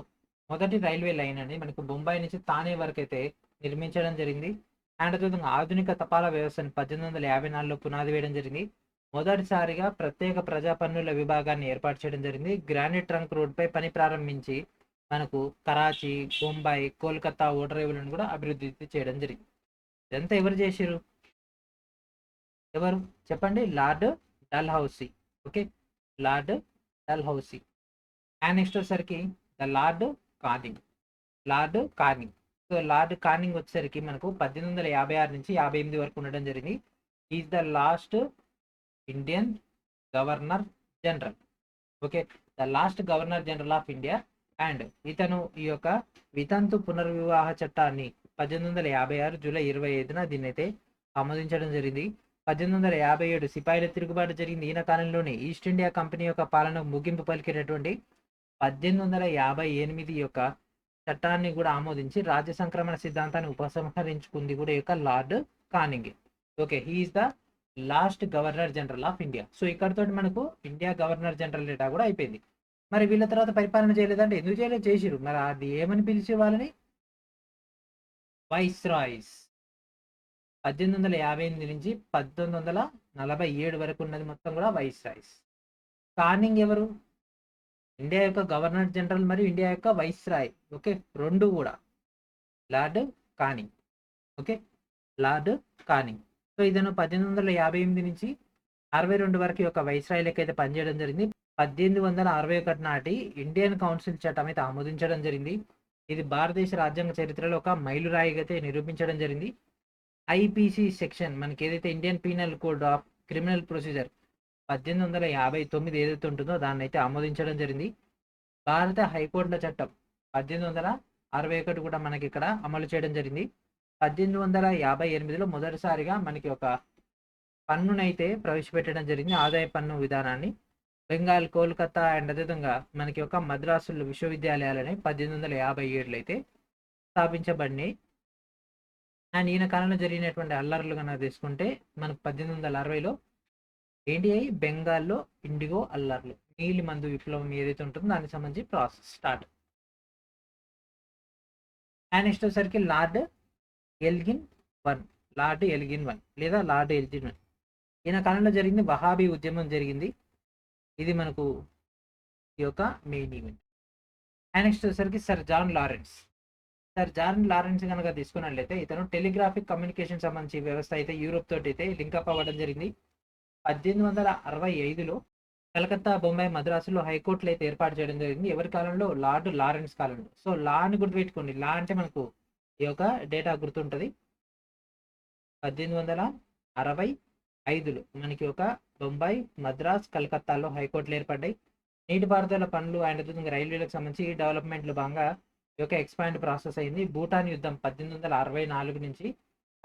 మొదటి రైల్వే లైన్ అని మనకు బొంబాయి నుంచి తానే వరకు అయితే నిర్మించడం జరిగింది. అండ్ అదేవిధంగా ఆధునిక తపాలా వ్యవస్థను 1854లో పునాది వేయడం జరిగింది. మొదటిసారిగా ప్రత్యేక ప్రజా పన్నుల విభాగాన్ని ఏర్పాటు చేయడం జరిగింది. గ్రానైట్ ట్రంక్ రోడ్పై పని ప్రారంభించి మనకు కరాచీ, బొంబాయి, కోల్కతా ఓటర్ రైవులను కూడా అభివృద్ధి చేయడం జరిగింది. ఇదంతా ఎవరు చేశారు? ఎవరు చెప్పండి? Lord Dalhousie. Okay, Lord Dalhousie. And next వచ్చేసరికి the Lord Canning. So Lord Canning వచ్చేసరికి మనకు 1856 నుంచి 58 వరకు ఉండడం జరిగింది. Is the last Indian governor general. Okay, the last governor general of India. And ఇతను ఈ యొక్క వితంతు పునర్వివాహ చట్టాన్ని 1856 జూలై 25న దీన్ని అయితే ఆమోదించడం జరిగింది. 1857 సిపాయిల తిరుగుబాటు జరిగింది. ఈయన కాలంలోనే ఈస్ట్ ఇండియా కంపెనీ యొక్క పాలన ముగింపు పలికినటువంటి 1858 యొక్క చట్టాన్ని కూడా ఆమోదించి రాజ్య సంక్రమణ సిద్ధాంతాన్ని ఉపసంహరించుకుంది కూడా ఈ యొక్క Lord Canning. Okay, he is the last governor general of India. So ఇక్కడతో మనకు ఇండియా గవర్నర్ జనరల్ డేటా కూడా అయిపోయింది. మరి వీళ్ళ తర్వాత పరిపాలన చేయలేదంటే ఎందుకు చేయలేదు, చేసిరు. మరి అది ఏమని పిలిచే వాళ్ళని? Vice Royce. 1858 నుంచి 1947 వరకు ఉన్నది మొత్తం కూడా వైస్ రాయ్స్. కానింగ్ ఎవరు? ఇండియా యొక్క గవర్నర్ జనరల్ మరియు ఇండియా యొక్క వైస్ రాయ్. ఓకే, రెండు కూడా lord Canning. Okay, lord Canning. So ఇతను 1858 నుంచి 62 వరకు యొక్క వైస్ రాయ్ లెక్క అయితే పనిచేయడం జరిగింది. 1861 నాటి ఇండియన్ కౌన్సిల్ చట్టం అయితే ఆమోదించడం జరిగింది. ఇది భారతదేశ రాజ్యాంగ చరిత్రలో ఒక మైలురాయిగా అయితే నిరూపించడం జరిగింది. ఐపీసీ సెక్షన్ మనకి ఏదైతే Indian penal code of criminal procedure 1859 ఏదైతే ఉంటుందో దాన్ని అయితే ఆమోదించడం జరిగింది. భారత హైకోర్టుల చట్టం 1861 కూడా మనకి ఇక్కడ అమలు చేయడం జరిగింది. 1858లో మొదటిసారిగా మనకి ఒక పన్నునైతే ప్రవేశపెట్టడం జరిగింది, ఆదాయ పన్ను విధానాన్ని. బెంగాల్, కోల్కతా అండ్ అదేవిధంగా మనకి ఒక మద్రాసు విశ్వవిద్యాలయాలని 1857లో అయితే స్థాపించబడినాయి. అండ్ ఈయన కాలంలో జరిగినటువంటి అల్లర్లు కనుక తీసుకుంటే మనకు 1860లో ఏంటి అయ్యి బెంగాల్లో ఇండిగో అల్లర్లు, నీలి మందు విప్లవం ఏదైతే ఉంటుందో దానికి సంబంధించి ప్రాసెస్ స్టార్ట్. అండ్ నెక్స్ట్ వచ్చేసరికి lord Elgin one. Lord Elgin one లేదా లార్డ్ ఎల్గిన్ వన్. ఈయన కాలంలో జరిగింది వహాబీ ఉద్యమం జరిగింది. ఇది మనకు ఈ యొక్క మెయిన్ ఈవెంట్. అండ్ నెక్స్ట్ వచ్చేసరికి sir John Lawrence. Sir John Lawrence కనుక తీసుకున్నట్లయితే ఇతను టెలిగ్రాఫిక్ కమ్యూనికేషన్ సంబంధించి వ్యవస్థ అయితే యూరోప్ తోటి అయితే లింకప్ అవ్వడం జరిగింది. 1865లో కలకత్తా, బొంబాయి, మద్రాసులో హైకోర్టులు అయితే ఏర్పాటు చేయడం జరిగింది. ఎవరి కాలంలో? లార్డ్ లారెన్స్ కాలంలో. సో లా అని గుర్తుపెట్టుకోండి. లా అంటే మనకు ఈ యొక్క డేటా గుర్తుంటుంది. 1865లో మనకి ఒక బొంబాయి, మద్రాస్, కలకత్తాలో హైకోర్టులు ఏర్పడ్డాయి. నీటిపారుదల పనులు అండ్ రైల్వేలకు సంబంధించి డెవలప్మెంట్లు భాగంగా ఈ యొక్క ఎక్స్పాండ్ ప్రాసెస్ అయింది. భూటాన్ యుద్ధం 1864 నుంచి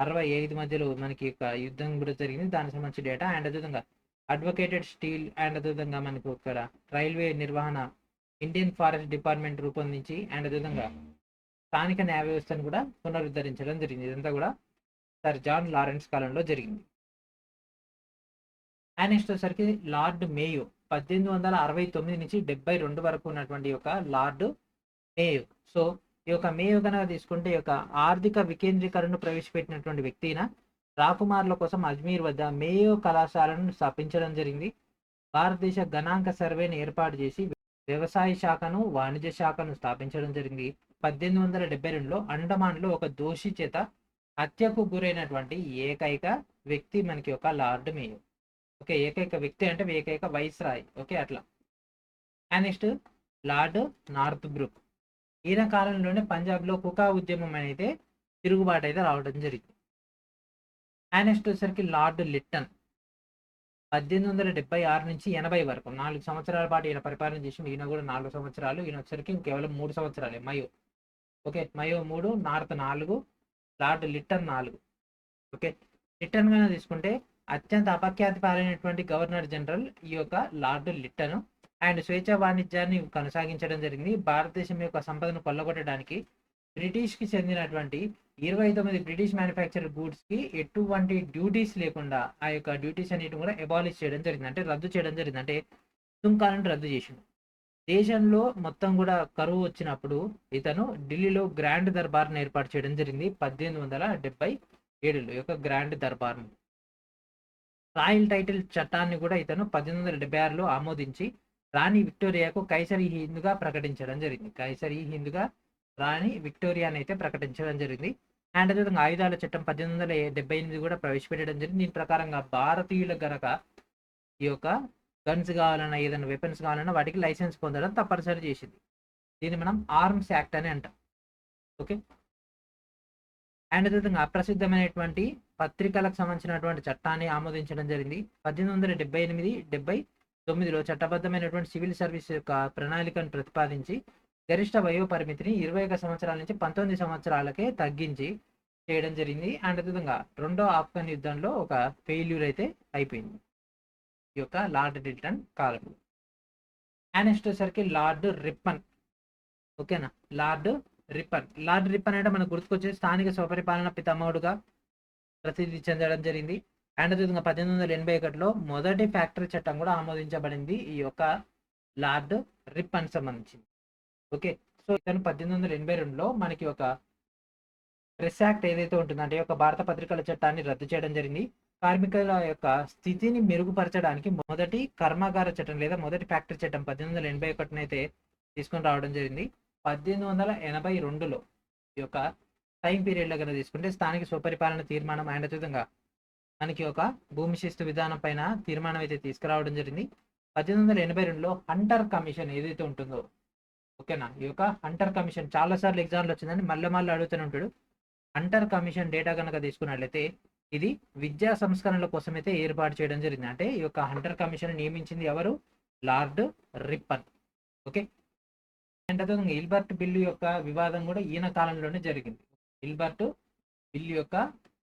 65 మధ్యలో మనకి ఒక యుద్ధం కూడా జరిగింది, దానికి సంబంధించి డేటా. అండ్ అదేవిధంగా అడ్వకేటెడ్ స్టీల్ అండ్ అదేవిధంగా మనకు ఇక్కడ రైల్వే నిర్వహణ ఇండియన్ ఫారెస్ట్ డిపార్ట్మెంట్ రూపొందించి అండ్ అదేవిధంగా స్థానిక న్యాయ వ్యవస్థను కూడా పునరుద్ధరించడం జరిగింది. ఇదంతా కూడా సర్ జాన్ లారెన్స్ కాలంలో జరిగింది. అండ్ నెక్స్ట్ వచ్చేసరికి లార్డ్ మేయో 1869 నుంచి 72 వరకు ఉన్నటువంటి యొక్క లార్డ్ మేయో. సో ఈ యొక్క మేయో కనుక తీసుకుంటే ఈ యొక్క ఆర్థిక వికేంద్రీకరణను ప్రవేశపెట్టినటువంటి వ్యక్తిన రాకుమారుల కోసం అజ్మీర్ వద్ద మేయో కళాశాలను స్థాపించడం జరిగింది. భారతదేశ గణాంక సర్వేని ఏర్పాటు చేసి వ్యవసాయ శాఖను, వాణిజ్య శాఖను స్థాపించడం జరిగింది. 1872లో అండమాన్లో ఒక దోషి చేత హత్యకు గురైనటువంటి ఏకైక వ్యక్తి మనకి ఒక లార్డ్ మేయో. ఓకే, ఏకైక వ్యక్తి అంటే ఏకైక వైస్ రాయ్. ఓకే, అట్లా. And next Lord Northbrook. ఈయన కాలంలోనే పంజాబ్లో కుకా ఉద్యమం అయితే తిరుగుబాటు అయితే రావడం జరిగింది. అండ్ నెక్స్ట్ వచ్చేసరికి లార్డ్ లిట్టన్ 1876 నుంచి 80 వరకు 4 సంవత్సరాల పాటు ఈయన పరిపాలన చేసింది. ఈయన కూడా 4 సంవత్సరాలు, ఈయన వచ్చరికి కేవలం 3 సంవత్సరాలే. Mayo. Okay, Mayo 3, North 4, Lord Lytton 4. Okay, Lytton గా తీసుకుంటే అత్యంత అపఖ్యాతి పాలైనటువంటి గవర్నర్ జనరల్ ఈ యొక్క లార్డ్ లిట్టన్. అండ్ స్వేచ్ఛ వాణిజ్యాన్ని కొనసాగించడం జరిగింది. భారతదేశం యొక్క సంపదను కొల్లగొట్టడానికి బ్రిటిష్కి చెందినటువంటి 29 బ్రిటిష్ మ్యానుఫ్యాక్చర్ గూడ్స్కి ఎటువంటి డ్యూటీస్ లేకుండా ఆ యొక్క డ్యూటీస్ అన్నిటి కూడా అబాలిష్ చేయడం జరిగింది, అంటే రద్దు చేయడం జరిగింది, అంటే సుంకాలను రద్దు చేసింది. దేశంలో మొత్తం కూడా కరువు వచ్చినప్పుడు ఇతను ఢిల్లీలో గ్రాండ్ దర్బార్ను ఏర్పాటు చేయడం జరిగింది. 1877లో యొక్క గ్రాండ్ దర్బార్ను. రాయల్ టైటిల్ చట్టాన్ని కూడా ఇతను 1876లో ఆమోదించి రాణి విక్టోరియాకు కైసర్ ఈ హిందుగా ప్రకటించడం జరిగింది. కైసర్ ఈ హిందుగా రాణి విక్టోరియాని అయితే ప్రకటించడం జరిగింది. అండ్ అదేవిధంగా ఆయుధాల చట్టం 1878 కూడా ప్రవేశపెట్టడం జరిగింది. దీని ప్రకారంగా భారతీయులకు గనక ఈ యొక్క గన్స్ కావాలన్నా ఏదైనా వెపన్స్ కావాలన్నా వాటికి లైసెన్స్ పొందడం తప్పనిసరి చేసింది. దీన్ని మనం ఆర్మ్స్ యాక్ట్ అని అంటాం. ఓకే, అండ్ అదేవిధంగా అప్రసిద్ధమైనటువంటి పత్రికలకు సంబంధించినటువంటి చట్టాన్ని ఆమోదించడం జరిగింది. 1878, 79లో చట్టబద్ధమైనటువంటి సివిల్ సర్వీస్ యొక్క ప్రణాళికను ప్రతిపాదించి గరిష్ట వయో పరిమితిని 21 సంవత్సరాల నుంచి 19 సంవత్సరాలకే తగ్గించి చేయడం జరిగింది. అండ్ అదేవిధంగా రెండో ఆఫ్ఘన్ యుద్ధంలో ఒక ఫెయిల్యూర్ అయితే అయిపోయింది ఈ యొక్క లార్డ్ రిటన్ కాలంలో. అండ్ నెక్స్ట్ వచ్చేసరికి లార్డ్ రిప్పన్. ఓకేనా, లార్డ్ రిప్పన్. లార్డ్ రిప్పన్ అంటే మనకు గుర్తుకొచ్చేది స్థానిక స్వపరిపాలన పితామహుడుగా ప్రసిద్ధి చెందడం జరిగింది. అండ్ అదేవిధంగా 1881లో మొదటి ఫ్యాక్టరీ చట్టం కూడా ఆమోదించబడింది ఈ యొక్క లార్డ్ రిప్పన్ సంబంధించింది. ఓకే, సో ఇతను 1882లో మనకి ఒక ప్రెస్ యాక్ట్ ఏదైతే ఉంటుందో అంటే యొక్క భారత పత్రికల చట్టాన్ని రద్దు చేయడం జరిగింది. కార్మికుల యొక్క స్థితిని మెరుగుపరచడానికి మొదటి కర్మాగార చట్టం లేదా మొదటి ఫ్యాక్టరీ చట్టం 1881 అయితే తీసుకొని రావడం జరిగింది. 1882లో ఈ యొక్క టైం పీరియడ్లో కనుక తీసుకుంటే స్థానిక స్వపరిపాలన తీర్మానం అండ్ అదేవిధంగా మనకి ఒక భూమి శిస్తు విధానం పైన తీర్మానం అయితే తీసుకురావడం జరిగింది. 1882లో హంటర్ కమిషన్ ఏదైతే ఉంటుందో, ఓకేనా, ఈ యొక్క హంటర్ కమిషన్ చాలా సార్లు ఎగ్జామ్లో వచ్చిందని మళ్ళీ అడుగుతూనే ఉంటాడు. హంటర్ కమిషన్ డేటా కనుక తీసుకున్నట్లయితే ఇది విద్యా సంస్కరణల కోసం అయితే ఏర్పాటు చేయడం జరిగింది. అంటే ఈ యొక్క హంటర్ కమిషన్ నియమించింది ఎవరు? Lord Ripon. ఓకే, అండ్ అదేవిధంగా ఇల్బర్ట్ బిల్లు యొక్క వివాదం కూడా ఈయన కాలంలోనే జరిగింది. ఇల్బర్ట్ బిల్లు యొక్క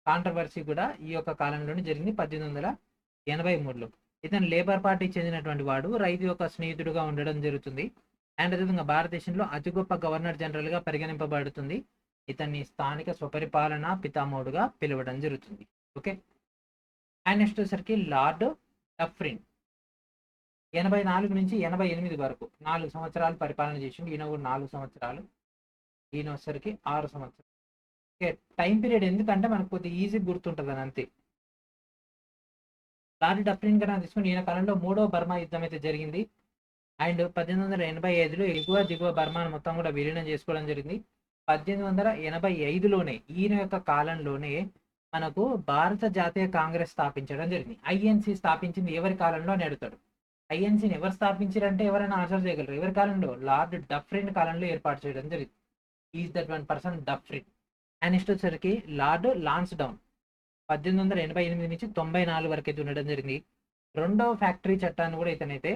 కాంట్రవర్సీ కూడా ఈ యొక్క కాలంలోనే జరిగింది 1883లో. ఇతను లేబర్ పార్టీకి చెందినటువంటి వాడు, రైతు యొక్క స్నేహితుడుగా ఉండడం జరుగుతుంది. అండ్ అదేవిధంగా భారతదేశంలో అతి గొప్ప గవర్నర్ జనరల్గా పరిగణింపబడుతుంది. ఇతన్ని స్థానిక స్వపరిపాలన పితామహుడుగా పిలవడం జరుగుతుంది. ఓకే, అండ్ నెక్స్ట్ వచ్చేసరికి లార్డ్ డఫ్రిన్ 84 నుంచి 88 వరకు 4 సంవత్సరాలు పరిపాలన చేసిండు. ఈయన కూడా 4 సంవత్సరాలు, ఈయన వచ్చేసరికి 6 సంవత్సరాలు. ఓకే, టైం పీరియడ్ ఎందుకంటే మనకు కొద్దిగా ఈజీ గుర్తుంటుంది అని అంతే. లార్డ్ డఫ్రిన్ కన్నా తీసుకుని ఈయన కాలంలో 3వ బర్మా యుద్ధం అయితే జరిగింది. అండ్ 1885లో ఎగువ దిగువ బర్మాను మొత్తం కూడా విలీనం చేసుకోవడం జరిగింది. 1885లోనే ఈయన యొక్క కాలంలోనే మనకు భారత జాతీయ కాంగ్రెస్ స్థాపించడం జరిగింది. ఐఎన్సి స్థాపించింది ఎవరి కాలంలో అని అడుగుతాడు. ఐఎన్సీని ఎవరు స్థాపించారంటే ఎవరైనా ఆన్సర్ చేయగలరు. ఎవరి కాలంలో? లార్డ్ డఫ్రిన్ కాలంలో ఏర్పాటు చేయడం జరిగింది. Is that one person Dufferin. And next వచ్చేసరికి లార్డ్ లాన్స్డౌన్ 1888 నుంచి 94 వరకు అయితే ఉండడం జరిగింది. రెండవ ఫ్యాక్టరీ చట్టాన్ని కూడా ఇతనైతే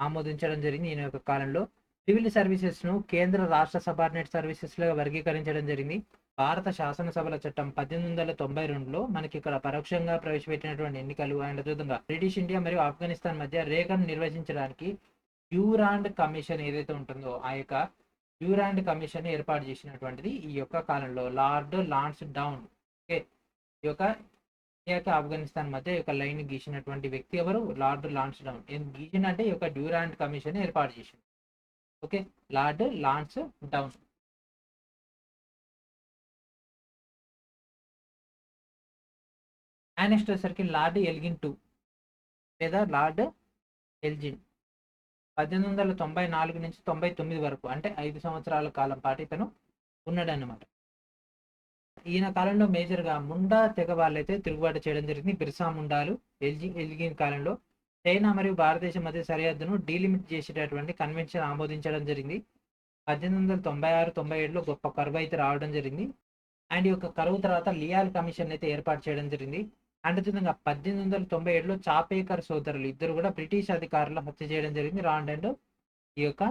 ఆమోదించడం జరిగింది ఈయన యొక్క కాలంలో. సివిల్ సర్వీసెస్ ను కేంద్ర రాష్ట్ర సబార్డినేట్ సర్వీసెస్ గా వర్గీకరించడం జరిగింది. భారత శాసనసభల చట్టం 1892లో మనకి ఇక్కడ పరోక్షంగా ప్రవేశపెట్టినటువంటి ఎన్నికలు అండ్ అదేవిధంగా బ్రిటిష్ ఇండియా మరియు ఆఫ్ఘనిస్తాన్ మధ్య రేఖను నిర్వచించడానికి డ్యూరాండ్ కమిషన్ ఏదైతే ఉంటుందో ఆ యొక్క డ్యూరాండ్ కమిషన్ ఏర్పాటు చేసినటువంటిది ఈ యొక్క కాలంలో లార్డ్ లాన్స్డౌన్. ఓకే, ఈ యొక్క ఇండియాకి ఆఫ్ఘనిస్తాన్ మధ్య ఈ యొక్క లైన్ గీసినటువంటి వ్యక్తి ఎవరు? లార్డ్ లాన్స్డౌన్. గీసినంటే ఈ యొక్క డ్యూరాండ్ కమిషన్ ఏర్పాటు చేసింది. Okay, lord lance down. And next వచ్చేసరికి లార్డ్ ఎల్గిన్ 2 లేదా లార్డ్ ఎల్జిన్ 1894 నుంచి 99 వరకు అంటే 5 సంవత్సరాల కాలం పాటు ఇతను ఉన్నాడన్నమాట. ఈయన కాలంలో మేజర్గా ముండా తెగ వాళ్ళైతే తిరుగుబాటు చేయడం జరిగింది. బిర్సా ముండాలు ఎల్గిన్ కాలంలో చైనా మరియు భారతదేశం మధ్య సరిహద్దును డీలిమిట్ చేసేటటువంటి కన్వెన్షన్ ఆమోదించడం జరిగింది. 1896-97లో గొప్ప కరువు అయితే రావడం జరిగింది. అండ్ ఈ యొక్క కరువు తర్వాత లియాల్ కమిషన్ అయితే ఏర్పాటు చేయడం జరిగింది. అండ్ విధంగా 1897లో చాపేకర్ సోదరులు ఇద్దరు కూడా బ్రిటిష్ అధికారులు హత్య చేయడం జరిగింది. రాండ్ అండ్ ఈ యొక్క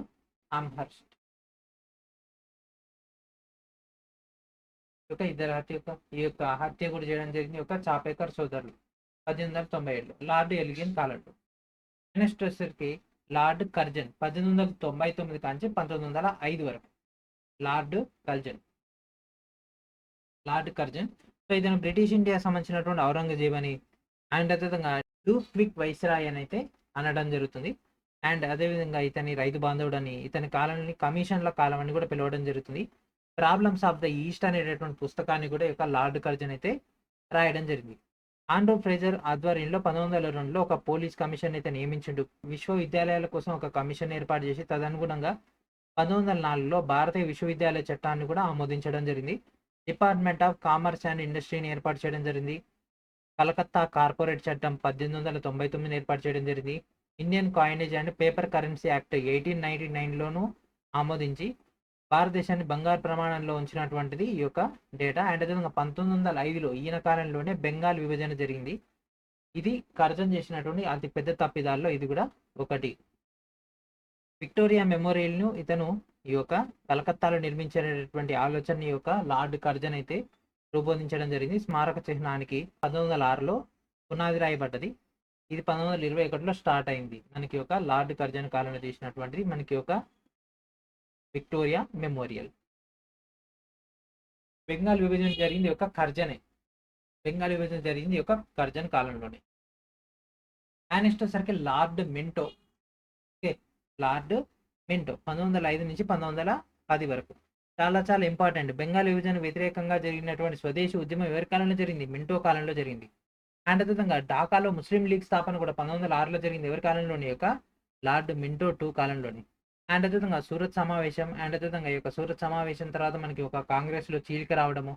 ఆమ్హర్స్ట్ ఈ యొక్క హత్య కూడా చేయడం జరిగింది. ఈ యొక్క చాపేకర్ సోదరులు 1897లో లార్డ్ ఎల్గిన్ కాలంలో. నెక్స్ట్ వచ్చేసరికి లార్డ్ కర్జన్ 1899 కాంచి 1905 వరకు. లార్డ్ కర్జన్ సో ఇతను బ్రిటిష్ ఇండియా సంబంధించినటువంటి ఔరంగజేబ్ అని అండ్ అదేవిధంగా క్విక్ వైస్రాయ్ అని అయితే అనడం జరుగుతుంది. అండ్ అదేవిధంగా ఇతని రైతు బాంధవుడు అని, ఇతని కాలాన్ని కమిషన్ల కాలం అని కూడా పిలవడం జరుగుతుంది. ప్రాబ్లమ్స్ ఆఫ్ ద ఈస్ట్ అనేటటువంటి పుస్తకాన్ని కూడా ఈ యొక్క లార్డ్ కర్జన్ అయితే రాయడం జరిగింది. ఆండ్రూ ఫ్రేజర్ ఆధ్వర్యంలో 1902లో ఒక పోలీస్ కమిషన్ అయితే నియమించిండు. విశ్వవిద్యాలయాల కోసం ఒక కమిషన్ ఏర్పాటు చేసి తదనుగుణంగా 1904లో భారతీయ విశ్వవిద్యాలయ చట్టాన్ని కూడా ఆమోదించడం జరిగింది. డిపార్ట్మెంట్ ఆఫ్ కామర్స్ అండ్ ఇండస్ట్రీని ఏర్పాటు చేయడం జరిగింది. కలకత్తా కార్పొరేట్ చట్టం 1899 ఏర్పాటు చేయడం జరిగింది. Indian coinage and paper currency act 1899లోను ఆమోదించి భారతదేశాన్ని బంగారు ప్రమాణంలో ఉంచినటువంటిది ఈ యొక్క డేటా. అండ్ అదేవిధంగా 1905లో ఈయన కాలంలోనే బెంగాల్ విభజన జరిగింది. ఇది కర్జన్ చేసినటువంటి అతి పెద్ద తప్పిదాల్లో ఇది కూడా ఒకటి. విక్టోరియా మెమోరియల్ను ఇతను ఈ యొక్క కలకత్తాలో నిర్మించేటటువంటి ఆలోచన ఈ యొక్క లార్డ్ కర్జన్ అయితే రూపొందించడం జరిగింది. స్మారక చిహ్నానికి 1906లో పునాది రాయబడ్డది. ఇది 1921లో స్టార్ట్ అయింది. మనకి ఒక లార్డ్ కర్జన్ కాలంలో చేసినటువంటిది మనకి ఒక విక్టోరియా మెమోరియల్. బెంగాల్ విభజన జరిగింది యొక్క కర్జనే. బెంగాల్ విభజన జరిగింది యొక్క కర్జన్ కాలంలోనే. Next circle lord Minto. Okay, lord Minto 1905 నుంచి 1910 వరకు చాలా చాలా ఇంపార్టెంట్. బెంగాల్ విభజన వ్యతిరేకంగా జరిగినటువంటి స్వదేశీ ఉద్యమం ఎవరి కాలంలో జరిగింది? మింటో కాలంలో జరిగింది. అండ్ అదేవిధంగా ఢాకాలో ముస్లిం లీగ్ స్థాపన కూడా 1906లో జరిగింది. ఎవరి కాలంలోని యొక్క లార్డ్ మింటో 2 కాలంలోని. అండ్ అదేవిధంగా సూరత్ సమావేశం. అండ్ అదేవిధంగా ఈ యొక్క సూరత్ సమావేశం తర్వాత మనకి ఒక కాంగ్రెస్లో చీలిక రావడము.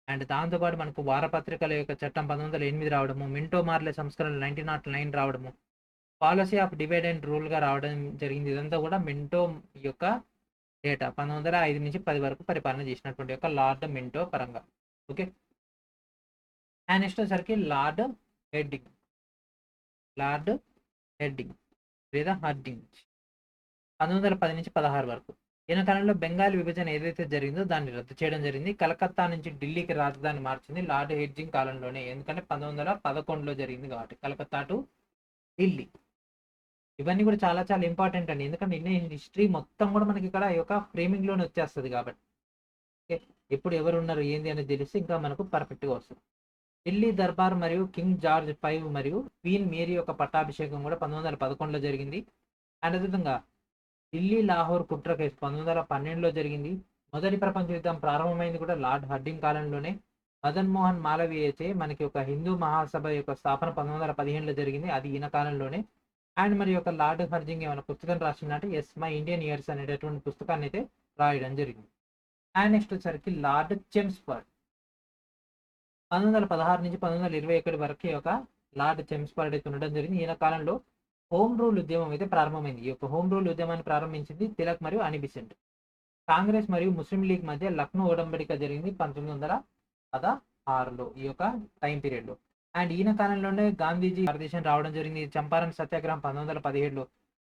అండ్ దాంతోపాటు మనకు వారపత్రికల యొక్క చట్టం 1908 రావడము. మింటో మార్లే సంస్కరణలు 1909 రావడము. పాలసీ ఆఫ్ డివైడ్ అండ్ రూల్గా రావడం జరిగింది. ఇదంతా కూడా మింటో యొక్క డేటా. 1905 నుంచి 10 వరకు పరిపాలన చేసినటువంటి యొక్క లార్డ్ మింటో పరంగా. ఓకే, అండ్ నెక్స్ట్ వచ్చేసరికి లార్డ్ హెడ్డింగ్. లార్డ్ హెడ్డింగ్ లేదా హర్డింగ్ 1910 నుంచి 16 వరకు. ఈయన కాలంలో బెంగాల్ విభజన ఏదైతే జరిగిందో దాన్ని రద్దు చేయడం జరిగింది. కలకత్తా నుంచి ఢిల్లీకి రాజధాని మార్చింది లార్డ్ హెడ్జింగ్ కాలంలోనే. ఎందుకంటే 1911లో జరిగింది కాబట్టి కలకత్తా టు ఢిల్లీ. ఇవన్నీ కూడా చాలా చాలా ఇంపార్టెంట్ అండి. ఎందుకంటే ఇండియన్ హిస్టరీ మొత్తం కూడా మనకి ఇక్కడ ఈ యొక్క ఫ్రేమింగ్ లోనే వచ్చేస్తుంది కాబట్టి. ఓకే, ఎప్పుడు ఎవరు ఉన్నారు ఏంది అనేది తెలిస్తే ఇంకా మనకు పర్ఫెక్ట్గా వస్తుంది. ఢిల్లీ దర్బార్ మరియు కింగ్ జార్జ్ 5 మరియు క్వీన్ మేరీ యొక్క పట్టాభిషేకం కూడా 1911లో జరిగింది. అండ్ అదేవిధంగా ఢిల్లీ లాహోర్ కుట్ర కేసు 1912లో జరిగింది. మొదటి ప్రపంచ యుద్ధం ప్రారంభమైంది కూడా లార్డ్ హర్డింగ్ కాలంలోనే. మదన్ మోహన్ మాలవీయచే మనకి ఒక హిందూ మహాసభ యొక్క స్థాపన 1915లో జరిగింది. అది ఈయన కాలంలోనే. అండ్ మరి యొక్క లార్డ్ హర్డింగ్ ఏమైనా పుస్తకం రాసిందంటే ఎస్ మై ఇండియన్ ఇయర్స్ అనేటటువంటి పుస్తకాన్ని అయితే రాయడం జరిగింది. అండ్ నెక్స్ట్ వచ్చేసరికి లార్డ్ చెమ్స్ఫర్డ్ 1916 నుంచి 1921 వరకు ఒక లార్డ్ చెమ్స్ఫర్డ్ అయితే ఉండడం జరిగింది. ఈయన కాలంలో హోమ్ రూల్ ఉద్యమం అయితే ప్రారంభమైంది. ఈ యొక్క హోమ్ రూల్ ఉద్యమాన్ని ప్రారంభించింది తిలక్ మరియు అని బెసెంట్. కాంగ్రెస్ మరియు ముస్లిం లీగ్ మధ్య లక్నో ఉడంబడిక జరిగింది 1916లో ఈ యొక్క టైం పీరియడ్ లో. అండ్ ఈయన కాలంలోనే గాంధీజీ భారతదేశం రావడం జరిగింది. చంపారన్ సత్యాగ్రహం 1917లో.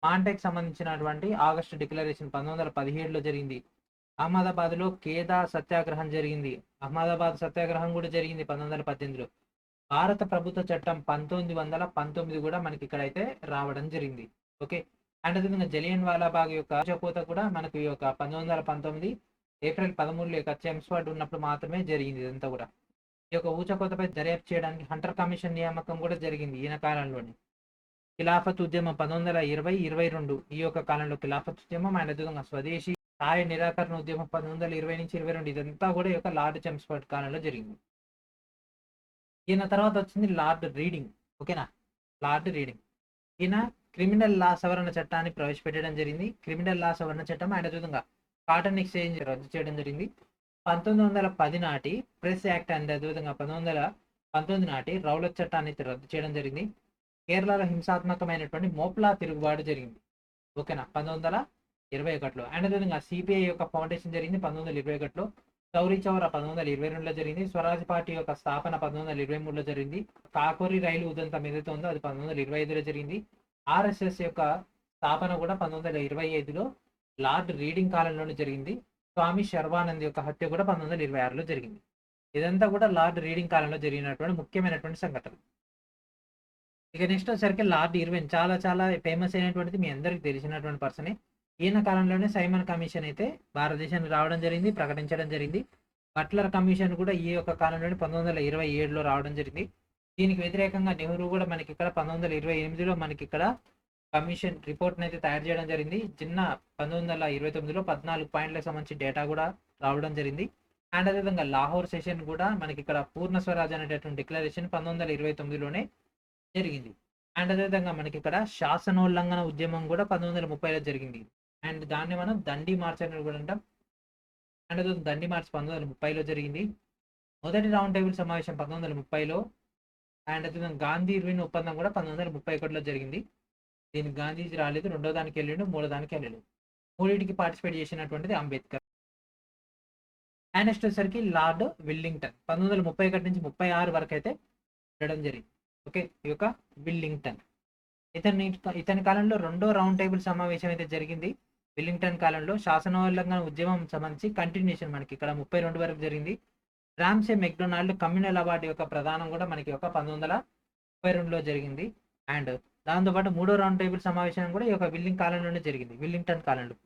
మాంటెక్ సంబంధించినటువంటి ఆగస్టు డిక్లరేషన్ 1917లో జరిగింది. అహ్మదాబాద్లో కేదా సత్యాగ్రహం జరిగింది. అహ్మదాబాద్ సత్యాగ్రహం కూడా జరిగింది 1918లో. భారత ప్రభుత్వ చట్టం 1919 కూడా మనకి ఇక్కడైతే రావడం జరిగింది. ఓకే, అండ్ అదేవిధంగా జలియన్ వాలాబాగ్ యొక్క ఊచకోత కూడా మనకు ఈ యొక్క 1919 ఏప్రిల్ 13లో యొక్క చెమ్స్ఫర్డ్ ఉన్నప్పుడు మాత్రమే జరిగింది. ఇదంతా కూడా ఈ యొక్క ఊచకోతపై దర్యాప్తు చేయడానికి హంటర్ కమిషన్ నియామకం కూడా జరిగింది ఈయన కాలంలోనే. ఖిలాఫత్ ఉద్యమం 1920-22 ఈ యొక్క కాలంలో ఖిలాఫత్ ఉద్యమం. అండ్ అదేవిధంగా స్వదేశీ సాయ నిరాకరణ ఉద్యమం 1920 నుంచి 22 ఇదంతా కూడా ఈ యొక్క లార్డ్ చెమ్స్ఫర్డ్ కాలంలో జరిగింది. ఈయన తర్వాత వచ్చింది లార్డ్ రీడింగ్. ఓకేనా, లార్డ్ రీడింగ్. ఈయన క్రిమినల్ లా సవరణ చట్టాన్ని ప్రవేశపెట్టడం జరిగింది. క్రిమినల్ లా సవరణ చట్టం అండ్ అదేవిధంగా కాటన్ ఎక్స్చేంజ్ రద్దు చేయడం జరిగింది. 1910 నాటి ప్రెస్ యాక్ట్ అండ్ అదేవిధంగా 1919 నాటి రౌలత్ చట్టాన్ని రద్దు చేయడం జరిగింది. కేరళలో హింసాత్మకమైనటువంటి మోప్లా తిరుగుబాటు జరిగింది. ఓకేనా, 1921లో. అండ్ అదేవిధంగా సిపిఐ యొక్క ఫౌండేషన్ జరిగింది 1921లో. చౌరీ చౌరా 1922లో జరిగింది. స్వరాజ్ పార్టీ యొక్క స్థాపన 1923లో జరిగింది. కాకోరి రైలు ఉదంతం ఏదైతే ఉందో అది 1925లో జరిగింది. ఆర్ఎస్ఎస్ యొక్క స్థాపన కూడా 1925లో లార్డ్ రీడింగ్ కాలంలోనే జరిగింది. స్వామి శర్వానంద్ యొక్క హత్య కూడా 1926లో జరిగింది. ఇదంతా కూడా లార్డ్ రీడింగ్ కాలంలో జరిగినటువంటి ముఖ్యమైనటువంటి సంఘటన. ఇక నెక్స్ట్ వచ్చేసరికి లార్డ్ ఇర్విన్ చాలా చాలా ఫేమస్ అయినటువంటిది, మీ అందరికి తెలిసినటువంటి పర్సనే. ఈయన కాలంలోనే సైమన్ కమిషన్ అయితే భారతదేశానికి రావడం జరిగింది, ప్రకటించడం జరిగింది. బట్లర్ కమిషన్ కూడా ఈ యొక్క కాలంలోనే 1927లో రావడం జరిగింది. దీనికి వ్యతిరేకంగా నెహ్రూ కూడా మనకి ఇక్కడ 1928లో మనకి ఇక్కడ కమిషన్ రిపోర్ట్ అయితే తయారు చేయడం జరిగింది. చిన్న 1929లో 14 పాయింట్లకు సంబంధించి డేటా కూడా రావడం జరిగింది. అండ్ అదేవిధంగా లాహోర్ సెషన్ కూడా మనకి ఇక్కడ పూర్ణ స్వరాజ్ అనేటటువంటి డిక్లరేషన్ 1929లోనే జరిగింది. అండ్ అదేవిధంగా మనకి ఇక్కడ శాసనోల్లంఘన ఉద్యమం కూడా 1930లో జరిగింది. అండ్ దాన్ని మనం దండి మార్చ్ అని కూడా అంటాం. అండ్ అదేవిధంగా దండి మార్చ్ 1930లో జరిగింది. మొదటి రౌండ్ టేబుల్ సమావేశం 1930లో. అండ్ అదేవిధంగా గాంధీ ఇర్విన్ ఒప్పందం కూడా 1931లో జరిగింది. దీనికి గాంధీజీ రాలేదు, రెండో దానికి వెళ్ళిండు, మూడో దానికి వెళ్ళలేదు. మూడింటికి పార్టిసిపేట్ చేసినటువంటిది అంబేద్కర్. అండ్ నెక్స్ట్ వచ్చేసరికి లార్డ్ విల్లింగ్టన్ 1931 నుంచి 36 వరకు అయితే ఉండడం జరిగింది. ఓకే, ఈ యొక్క విల్లింగ్టన్ ఇతని కాలంలో రెండో రౌండ్ టేబుల్ సమావేశం అయితే జరిగింది. విల్లింగ్టన్ కాలంలో శాసనోల్లంఘన ఉద్యమం సంబంధించి కంటిన్యూషన్ మనకి ఇక్కడ 32 వరకు జరిగింది. రామ్సే మెక్డొనాల్డ్ కమ్యూనల్ అవార్డు యొక్క ప్రదానం కూడా మనకి ఒక 1932లో జరిగింది. అండ్ దాంతోపాటు మూడో రౌండ్ టేబుల్ సమావేశం కూడా ఈ యొక్క విల్లింగ్టన్ కాలంలో.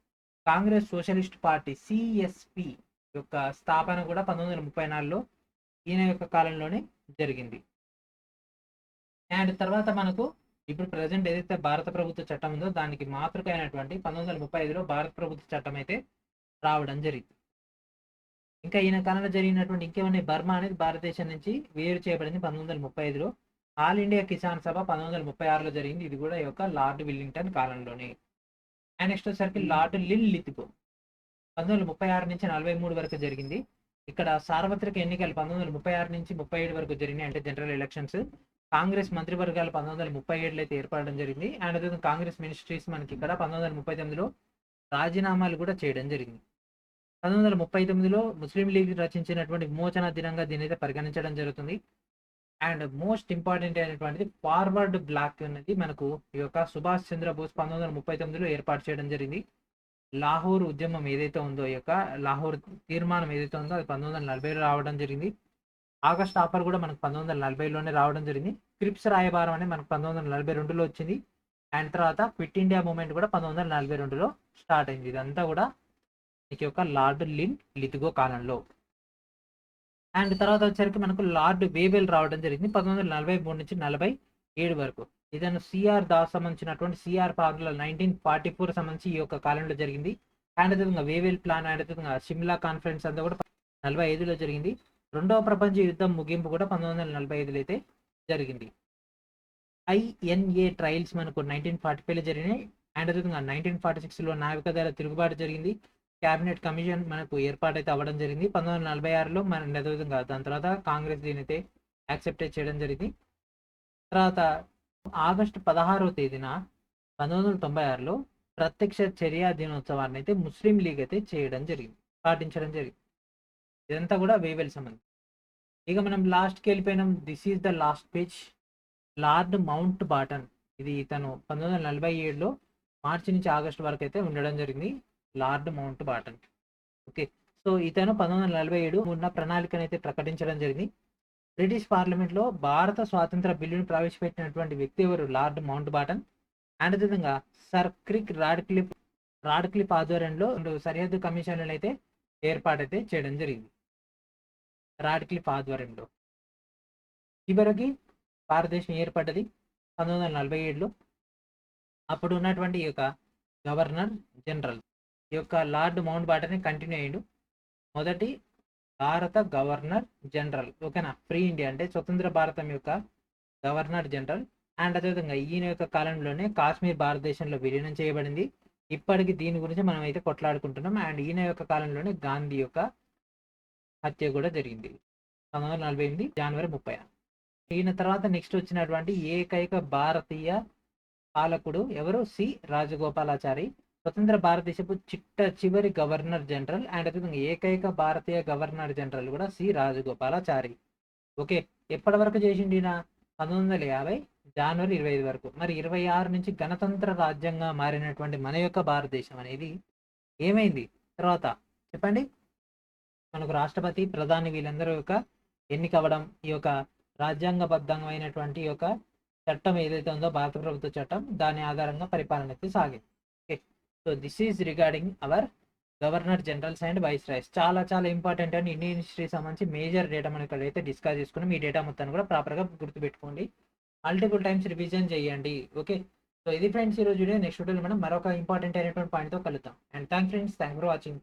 కాంగ్రెస్ సోషలిస్ట్ పార్టీ సిఎస్పి యొక్క స్థాపన కూడా 1934లో ఈయన యొక్క కాలంలోనే జరిగింది. అండ్ తర్వాత మనకు ఇప్పుడు ప్రజెంట్ ఏదైతే భారత ప్రభుత్వ చట్టం ఉందో దానికి మాతృక అయినటువంటి 1935లో భారత ప్రభుత్వ చట్టం అయితే రావడం జరిగింది. ఇంకా ఈయన కాలంలో జరిగినటువంటి ఇంకేమన్నా బర్మా అనేది భారతదేశం నుంచి వేరు చేయబడింది 1935లో. ఆల్ ఇండియా కిసాన్ సభ 1936లో జరిగింది. ఇది కూడా ఈ యొక్క లార్డ్ విల్లింగ్టన్ కాలంలోనే. అండ్ నెక్స్ట్ వచ్చేసరికి లార్డ్ లిన్ లిత్గో 1936 నుంచి 43 వరకు జరిగింది. ఇక్కడ సార్వత్రిక ఎన్నికలు 1936 నుంచి 37 వరకు జరిగినాయి, అంటే జనరల్ ఎలక్షన్స్. కాంగ్రెస్ మంత్రివర్గాలు 1937లో అయితే ఏర్పడడం జరిగింది. అండ్ అదే కాంగ్రెస్ మినిస్ట్రీస్ మనకి ఇక్కడ 1939లో రాజీనామాలు కూడా చేయడం జరిగింది. 1939లో ముస్లిం లీగ్ రచించినటువంటి విమోచన దినంగా దీని అయితే పరిగణించడం జరుగుతుంది. అండ్ మోస్ట్ ఇంపార్టెంట్ అయినటువంటిది ఫార్వర్డ్ బ్లాక్ అనేది మనకు ఈ యొక్క సుభాష్ చంద్రబోస్ 1939లో ఏర్పాటు చేయడం జరిగింది. లాహోర్ ఉద్యమం ఏదైతే ఉందో, ఈ యొక్క లాహోర్ తీర్మానం ఏదైతే ఉందో అది 1940లో రావడం జరిగింది. ఆగస్ట్ ఆఫర్ కూడా మనకు 1940లోనే రావడం జరిగింది. క్రిప్స్ రాయబారం అనేది మనకు 1942లో వచ్చింది. అండ్ తర్వాత క్విట్ ఇండియా మూవ్మెంట్ కూడా 1942లో స్టార్ట్ అయింది. ఇదంతా కూడా ఈ యొక్క లార్డ్ లిన్ లిత్గో కాలంలో. అండ్ తర్వాత వచ్చరికి మనకు లార్డ్ వేవెల్ రావడం జరిగింది 1943 నుంచి 47 వరకు. ఇతను సిఆర్ దాస్ సంబంధించినటువంటి సిఆర్ ఫార్ములా 1944 సంబంధించి ఈ యొక్క కాలంలో జరిగింది. అండ్ అదేవిధంగా వేవెల్ ప్లాన్, అండ్ అదేవిధంగా సిమ్లా కాన్ఫరెన్స్ అంతా కూడా 45లో జరిగింది. రెండవ ప్రపంచ యుద్ధం ముగింపు కూడా 1945లో అయితే జరిగింది. ఐఎన్ఏ ట్రయల్స్ మనకు 1945లో జరిగినాయి. అండ్ అదేవిధంగా 1946లో నావికాదళ తిరుగుబాటు జరిగింది. క్యాబినెట్ కమిషన్ మనకు ఏర్పాటైతే అవ్వడం జరిగింది 1946లో. మన అదేవిధంగా దాని తర్వాత కాంగ్రెస్ దీని అయితే యాక్సెప్ట్ చేయడం జరిగింది. తర్వాత ఆగస్టు 16వ తేదీన 1996లో ప్రత్యక్ష చర్యా దినోత్సవాన్ని అయితే ముస్లిం లీగ్ అయితే పాటించడం జరిగింది. ఇదంతా కూడా వేవెల్ సంబంధం. ఇక మనం లాస్ట్కి వెళ్ళిపోయినాం. This is the last page. Lord Mountbatten, ఇది ఇతను 1947లో మార్చి నుంచి ఆగస్టు వరకు అయితే ఉండడం జరిగింది. Lord Mountbatten. Okay, so ఇతను 1947 ఉన్న ప్రణాళికను అయితే ప్రకటించడం జరిగింది. బ్రిటిష్ పార్లమెంట్లో భారత స్వాతంత్ర బిల్లును ప్రవేశపెట్టినటువంటి వ్యక్తి ఎవరు? Lord Mountbatten. అండ్ అదేవిధంగా సర్ క్రిక్ రాడ్క్లిఫ్ ఆధ్వర్యంలో సరిహద్దు కమిషన్లను అయితే ఏర్పాటైతే చేయడం జరిగింది. రాడ్క్లిఫ్ ఆధ్వర్యంలో చివరికి భారతదేశం ఏర్పడ్డది 1947లో. అప్పుడు ఉన్నటువంటి ఈ యొక్క గవర్నర్ జనరల్ ఈ యొక్క లార్డ్ మౌంట్ బాటన్ కంటిన్యూ అయ్యిండు. మొదటి భారత గవర్నర్ జనరల్, ఓకేనా, ఫ్రీ ఇండియా అంటే స్వతంత్ర భారతం యొక్క గవర్నర్ జనరల్. అండ్ అదేవిధంగా ఈయన యొక్క కాలంలోనే కాశ్మీర్ భారతదేశంలో విలీనం చేయబడింది. ఇప్పటికి దీని గురించి మనం అయితే కొట్లాడుకుంటున్నాం. అండ్ ఈయన యొక్క కాలంలోనే గాంధీ యొక్క హత్య కూడా జరిగింది 1948 జనవరి 30. ఈయన తర్వాత నెక్స్ట్ వచ్చినటువంటి ఏకైక భారతీయ పాలకుడు ఎవరు? సి రాజగోపాలాచారి, స్వతంత్ర భారతదేశపు చివరి గవర్నర్ జనరల్. అండ్ అదేవిధంగా ఏకైక భారతీయ గవర్నర్ జనరల్ కూడా సి రాజగోపాలాచారి. ఓకే, ఎప్పటి వరకు చేసిండి? 1950 జనవరి 25 వరకు. మరి 26 నుంచి గణతంత్ర రాజ్యంగా మారినటువంటి మన యొక్క భారతదేశం అనేది ఏమైంది తర్వాత చెప్పండి? మనకు రాష్ట్రపతి, ప్రధాని వీళ్ళందరూ యొక్క ఎన్నిక అవ్వడం, ఈ యొక్క రాజ్యాంగబద్ధమైనటువంటి యొక్క చట్టం ఏదైతే ఉందో భారత ప్రభుత్వ చట్టం, దాని ఆధారంగా పరిపాలన అయితే సాగింది. Okay, so this is regarding our governor generals and viceroys. చాలా చాలా ఇంపార్టెంట్ అండ్ ఇండియన్ హిస్టరీ సంబంధించి మేజర్ డేటా మనం ఇక్కడైతే డిస్కస్ చేసుకున్నాం. ఈ డేటా మొత్తాన్ని కూడా ప్రాపర్గా గుర్తుపెట్టుకోండి, మల్టిపుల్ టైమ్స్ రివిజన్ చేయండి. ఓకే, సో ఇది ఫ్రెండ్స్ ఈరోజు వీడియో. నెక్స్ట్ వీడియోలో మనం మరొక ఇంపార్టెంట్ అయినటువంటి పాయింట్తో కలుద్దాం. And thank for watching.